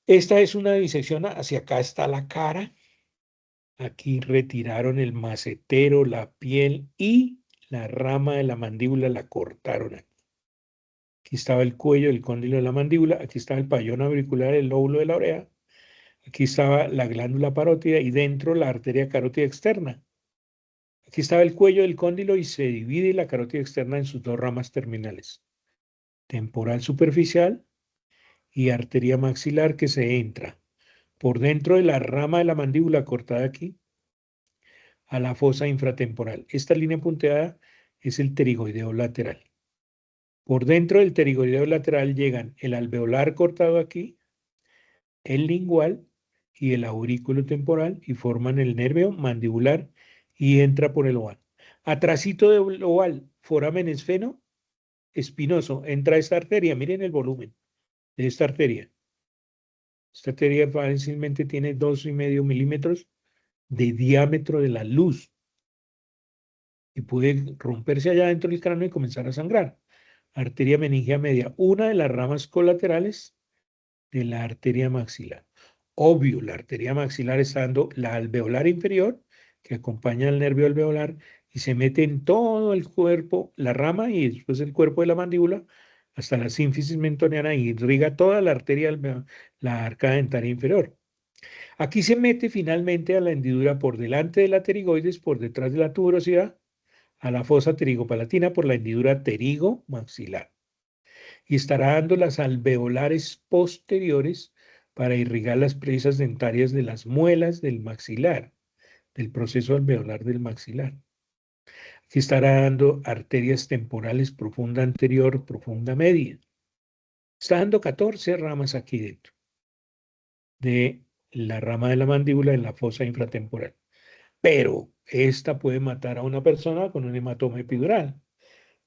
Esta es una disección, hacia acá está la cara, aquí retiraron el macetero, la piel y la rama de la mandíbula la cortaron aquí. Aquí estaba el cuello, el cóndilo de la mandíbula, aquí estaba el pabellón auricular, el lóbulo de la oreja, aquí estaba la glándula parótida y dentro la arteria carótida externa. Aquí estaba el cuello del cóndilo y se divide la carótida externa en sus dos ramas terminales, temporal superficial y arteria maxilar que se entra por dentro de la rama de la mandíbula cortada aquí a la fosa infratemporal. Esta línea punteada es el pterigoideo lateral. Por dentro del pterigoideo lateral llegan el alveolar cortado aquí, el lingual y el aurículo temporal y forman el nervio mandibular y entra por el oval. Atrasito del oval, foramen esfeno espinoso, entra esta arteria. Miren el volumen de esta arteria. Esta arteria fácilmente tiene 2,5 milímetros de diámetro de la luz y puede romperse allá dentro del cráneo y comenzar a sangrar. Arteria meningia media, una de las ramas colaterales de la arteria maxilar. Obvio, la arteria maxilar está dando la alveolar inferior, que acompaña al nervio alveolar, y se mete en todo el cuerpo, la rama y después el cuerpo de la mandíbula, hasta la sínfisis mentoniana y irriga toda la arteria, la arcada dentaria inferior. Aquí se mete finalmente a la hendidura por delante de la pterigoides, por detrás de la tuberosidad, a la fosa pterigopalatina por la hendidura pterigo-maxilar y estará dando las alveolares posteriores para irrigar las presas dentarias de las muelas del maxilar, del proceso alveolar del maxilar. Aquí estará dando arterias temporales profunda anterior, profunda media. Está dando 14 ramas aquí dentro de la rama de la mandíbula en la fosa infratemporal. Pero esta puede matar a una persona con un hematoma epidural.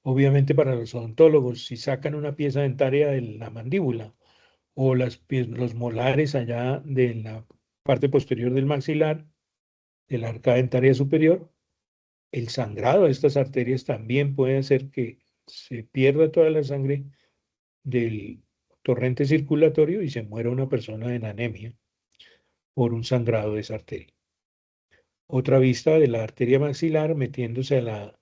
Obviamente para los odontólogos, si sacan una pieza dentaria de la mandíbula o los molares allá de la parte posterior del maxilar, de la arcada dentaria superior, el sangrado de estas arterias también puede hacer que se pierda toda la sangre del torrente circulatorio y se muera una persona en anemia por un sangrado de esa arteria. Otra vista de la arteria maxilar metiéndose a la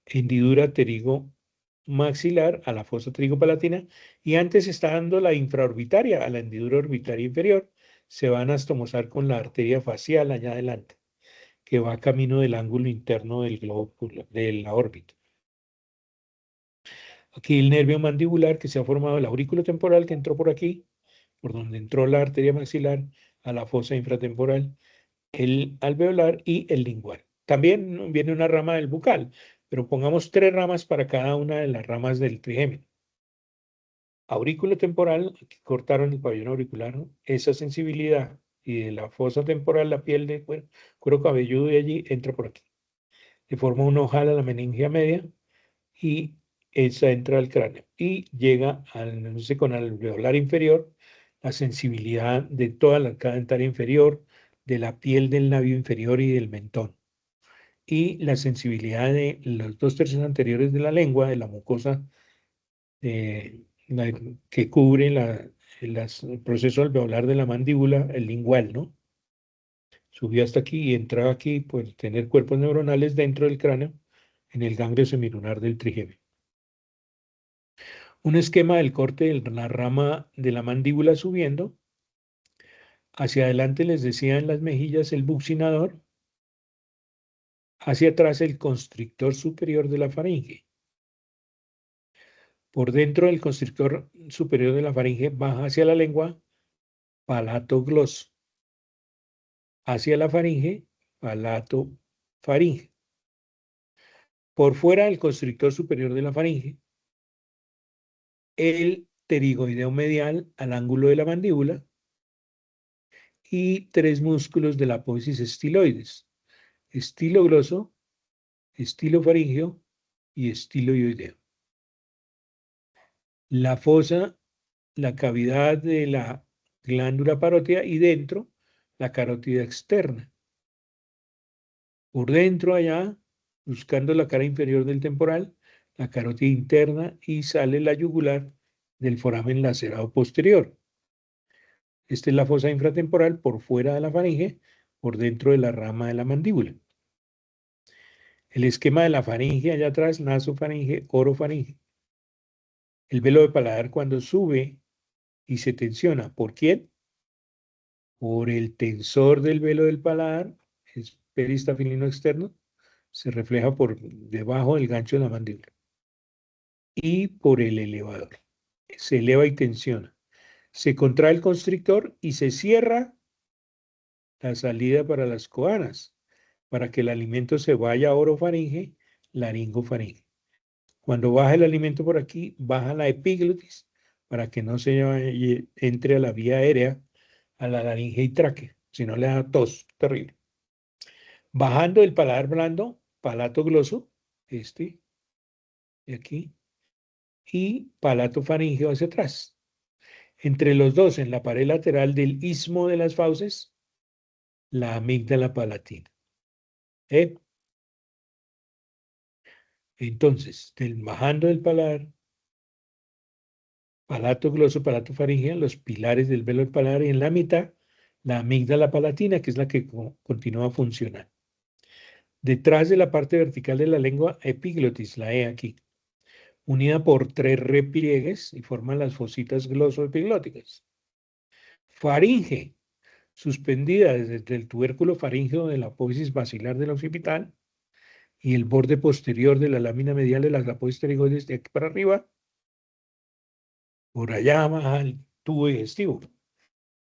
hendidura pterigo-maxilar, a la fosa pterigopalatina, y antes está dando la infraorbitaria, a la hendidura orbitaria inferior, se van a astomosar con la arteria facial allá adelante, que va camino del ángulo interno del globo, de la órbita. Aquí el nervio mandibular que se ha formado, el aurículo temporal que entró por aquí, por donde entró la arteria maxilar, a la fosa infratemporal, el alveolar y el lingual. También viene una rama del bucal, pero pongamos 3 ramas para cada una de las ramas del trigémino. Aurículo temporal, aquí cortaron el pabellón auricular, ¿no? Esa sensibilidad y de la fosa temporal, la piel de cuero cabelludo de allí entra por aquí. Se forma un ojal a la meningia media y esa entra al cráneo y llega al, no sé, con el alveolar inferior, la sensibilidad de toda la arcada dentaria inferior, de la piel del labio inferior y del mentón, y la sensibilidad de los 2 tercios anteriores de la lengua, de la mucosa que cubre el proceso alveolar de la mandíbula, el lingual, ¿no? Subió hasta aquí y entraba aquí por tener cuerpos neuronales dentro del cráneo en el ganglio semilunar del trigemio. Un esquema del corte de la rama de la mandíbula subiendo. Hacia adelante les decía en las mejillas el buccinador. Hacia atrás el constrictor superior de la faringe. Por dentro del constrictor superior de la faringe baja hacia la lengua, palato gloso. Hacia la faringe, palato faringe. Por fuera del constrictor superior de la faringe, el pterigoideo medial al ángulo de la mandíbula y 3 músculos de la apófisis estiloides: estilo gloso, estilo faríngeo y estilo ioideo. La fosa, la cavidad de la glándula parótida, y dentro la carótida externa. Por dentro allá, buscando la cara inferior del temporal, la carótida interna, y sale la yugular del foramen lacerado posterior. Esta es la fosa infratemporal por fuera de la faringe, por dentro de la rama de la mandíbula. El esquema de la faringe allá atrás: nasofaringe, orofaringe. El velo de paladar cuando sube y se tensiona. ¿Por quién? Por el tensor del velo del paladar, es peristafilino externo, se refleja por debajo del gancho de la mandíbula. Y por el elevador. Se eleva y tensiona. Se contrae el constrictor y se cierra la salida para las coanas, para que el alimento se vaya a orofaringe, laringofaringe. Cuando baja el alimento por aquí, baja la epiglotis para que no entre a la vía aérea, a la laringe y tráquea, si no le da tos terrible. Bajando el paladar blando, palato gloso, de aquí, y palato faríngeo hacia atrás. Entre los dos, en la pared lateral del istmo de las fauces, la amígdala palatina. Entonces, bajando del paladar, palato gloso, palato faríngeo, los pilares del velo del paladar, y en la mitad, la amígdala palatina, que es la que continúa funcionando. Detrás de la parte vertical de la lengua, epiglotis, la E aquí, unida por 3 repliegues y forman las fositas glosoepiglóticas. Faringe, suspendida desde el tubérculo faríngeo de la apófisis basilar del occipital y el borde posterior de la lámina medial de las apófisis pterigoides de aquí para arriba. Por allá baja el tubo digestivo.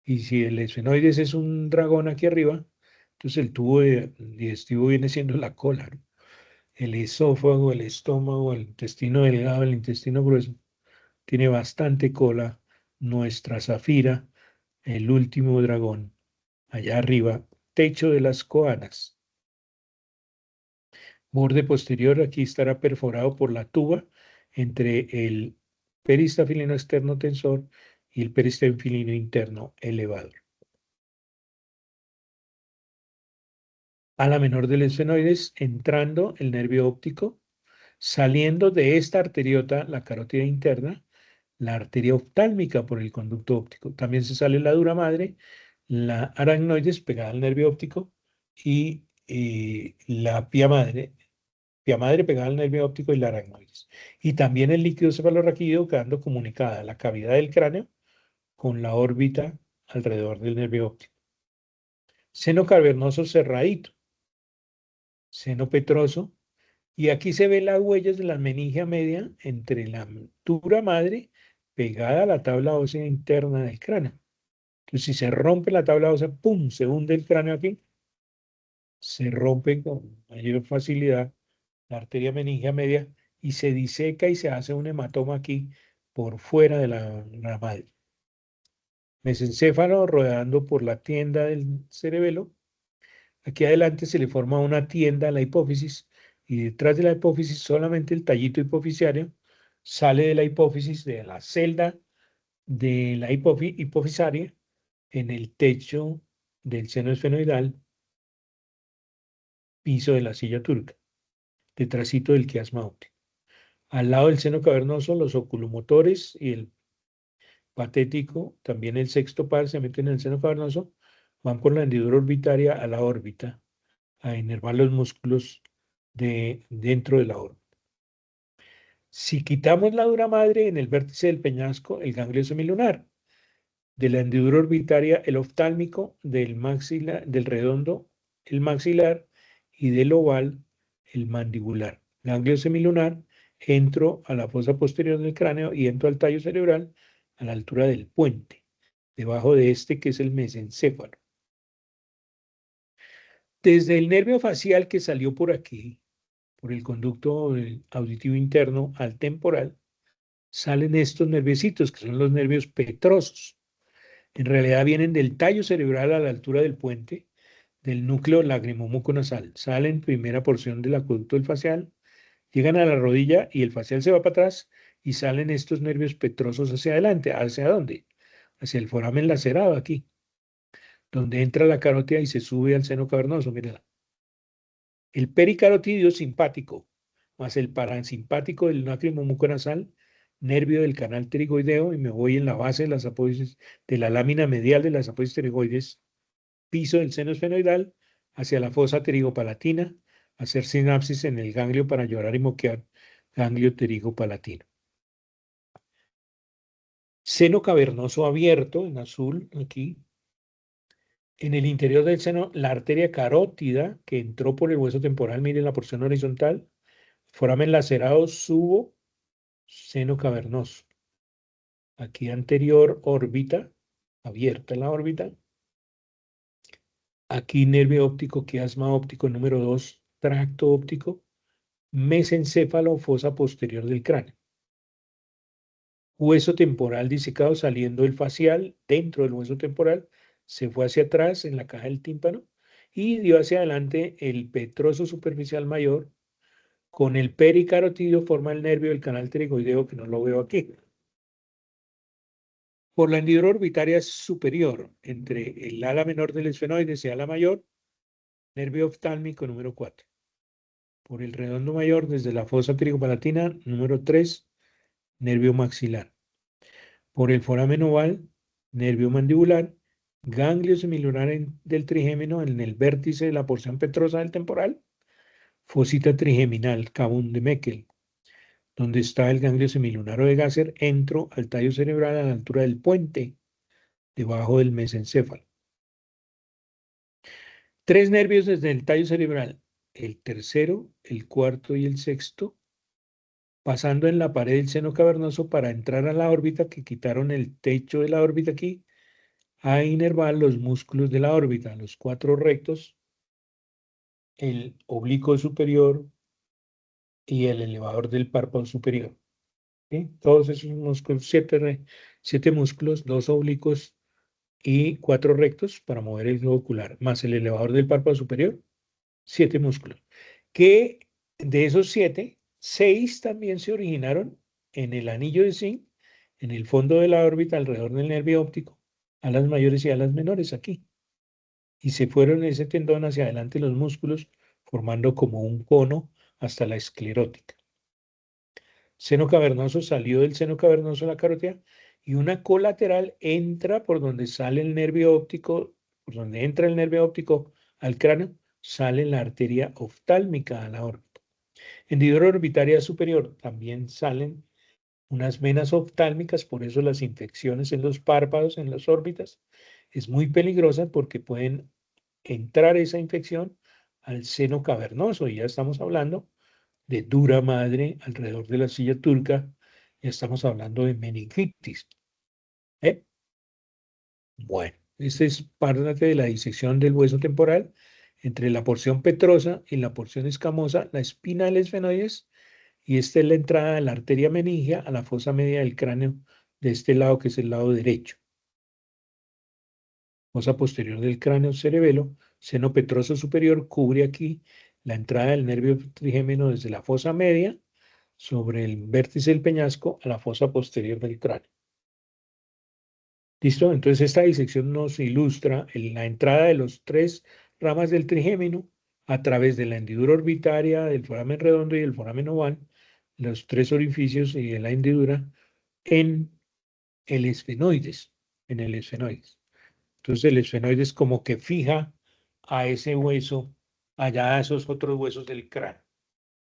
Y si el esfenoides es un dragón aquí arriba, entonces el tubo digestivo viene siendo la cola, ¿no? El esófago, el estómago, el intestino delgado, el intestino grueso, tiene bastante cola. Nuestra Zafira, el último dragón, allá arriba, techo de las coanas. Borde posterior, aquí estará perforado por la tuba entre el peristafilino externo tensor y el peristafilino interno elevador. Ala menor del esfenoides, entrando el nervio óptico, saliendo de esta arteriota, la carótida interna, la arteria oftálmica por el conducto óptico. También se sale la dura madre, la aracnoides pegada al nervio óptico, y la pia madre pegada al nervio óptico, y la aracnoides. Y también el líquido cefalorraquídeo quedando comunicada la cavidad del cráneo con la órbita alrededor del nervio óptico. Seno cavernoso cerradito, seno petroso, y aquí se ven las huellas de la meningia media entre la dura madre pegada a la tabla ósea interna del cráneo. Entonces, si se rompe la tabla ósea, ¡pum!, se hunde el cráneo aquí, se rompe con mayor facilidad la arteria meningia media y se diseca y se hace un hematoma aquí por fuera de la madre. Mesencéfalo rodeando por la tienda del cerebelo. Aquí adelante se le forma una tienda a la hipófisis, y detrás de la hipófisis solamente el tallito hipofisiario sale de la hipófisis, de la celda de la hipofisaria en el techo del seno esfenoidal, piso de la silla turca, detrásito del quiasma óptico. Al lado del seno cavernoso, los oculomotores y el patético, también el sexto par, se meten en el seno cavernoso, van por la hendidura orbitaria a la órbita, a inervar los músculos dentro de la órbita. Si quitamos la dura madre en el vértice del peñasco, el ganglio semilunar, de la hendidura orbitaria, el oftálmico, del redondo, el maxilar, y del oval, el mandibular. Ganglio semilunar, entro a la fosa posterior del cráneo y entro al tallo cerebral a la altura del puente, debajo de este que es el mesencéfalo. Desde el nervio facial que salió por aquí, por el conducto auditivo interno al temporal, salen estos nerviecitos que son los nervios petrosos. En realidad vienen del tallo cerebral a la altura del puente del núcleo lagrimomuco-nasal. Salen primera porción del acueducto del facial, llegan a la rodilla y el facial se va para atrás y salen estos nervios petrosos hacia adelante. ¿Hacia dónde? Hacia el foramen lacerado aquí, donde entra la carótida y se sube al seno cavernoso. Mírala. El pericarotidio simpático más el parasimpático del lacrimomuco nasal, nervio del canal pterigoideo, y me voy en la base de las apófisis, de la lámina medial de las apófisis pterigoides, piso del seno esfenoidal, hacia la fosa pterigopalatina, hacer sinapsis en el ganglio para llorar y moquear, ganglio pterigopalatino. Seno cavernoso abierto, en azul, aquí. En el interior del seno, la arteria carótida que entró por el hueso temporal, miren la porción horizontal, foramen lacerado, subo, seno cavernoso. Aquí anterior órbita, abierta la órbita. Aquí nervio óptico, quiasma óptico número 2, tracto óptico, mesencéfalo, fosa posterior del cráneo. Hueso temporal disecado saliendo el facial, dentro del hueso temporal, se fue hacia atrás en la caja del tímpano y dio hacia adelante el petroso superficial mayor. Con el pericarotidio forma el nervio del canal pterigoideo, que no lo veo aquí. Por la hendidura orbitaria superior, entre el ala menor del esfenoides y ala mayor, nervio oftálmico número 4. Por el redondo mayor, desde la fosa pterigopalatina, número 3, nervio maxilar. Por el foramen oval, nervio mandibular, ganglio semilunar del trigémino en el vértice de la porción petrosa del temporal, fosita trigeminal, Cabum de Meckel, donde está el ganglio semilunar o de Gasser, entro al tallo cerebral a la altura del puente, debajo del mesencéfalo. 3 nervios desde el tallo cerebral, el tercero, el cuarto y el sexto, pasando en la pared del seno cavernoso para entrar a la órbita, que quitaron el techo de la órbita aquí, a inervar los músculos de la órbita, los 4 rectos, el oblicuo superior y el elevador del párpado superior. ¿Sí? Todos esos músculos, 7 músculos, 2 oblicuos y 4 rectos para mover el globo ocular, más el elevador del párpado superior, 7 músculos. Que de esos 7, 6 también se originaron en el anillo de zinc, en el fondo de la órbita, alrededor del nervio óptico, alas mayores y alas menores aquí. Y se fueron ese tendón hacia adelante los músculos, formando como un cono hasta la esclerótica. Seno cavernoso salió del seno cavernoso la carótida y una colateral entra por donde sale el nervio óptico, por donde entra el nervio óptico al cráneo, sale la arteria oftálmica a la órbita. Hendidura orbitaria superior también salen unas venas oftálmicas, por eso las infecciones en los párpados, en las órbitas, es muy peligrosa porque pueden entrar esa infección al seno cavernoso, y ya estamos hablando de dura madre alrededor de la silla turca, ya estamos hablando de meningitis. ¿Eh? Bueno, esta es parte de la disección del hueso temporal entre la porción petrosa y la porción escamosa, la espina del esfenoides, y esta es la entrada de la arteria meningia a la fosa media del cráneo de este lado, que es el lado derecho. Fosa posterior del cráneo cerebelo, seno petroso superior, cubre aquí la entrada del nervio trigémino desde la fosa media sobre el vértice del peñasco a la fosa posterior del cráneo. ¿Listo? Entonces esta disección nos ilustra la entrada de los tres ramas del trigémino a través de la hendidura orbitaria, del foramen redondo y del foramen oval, los tres orificios y de la hendidura en el esfenoides, en el esfenoides. Entonces el esfenoides como que fija a ese hueso, allá a esos otros huesos del cráneo.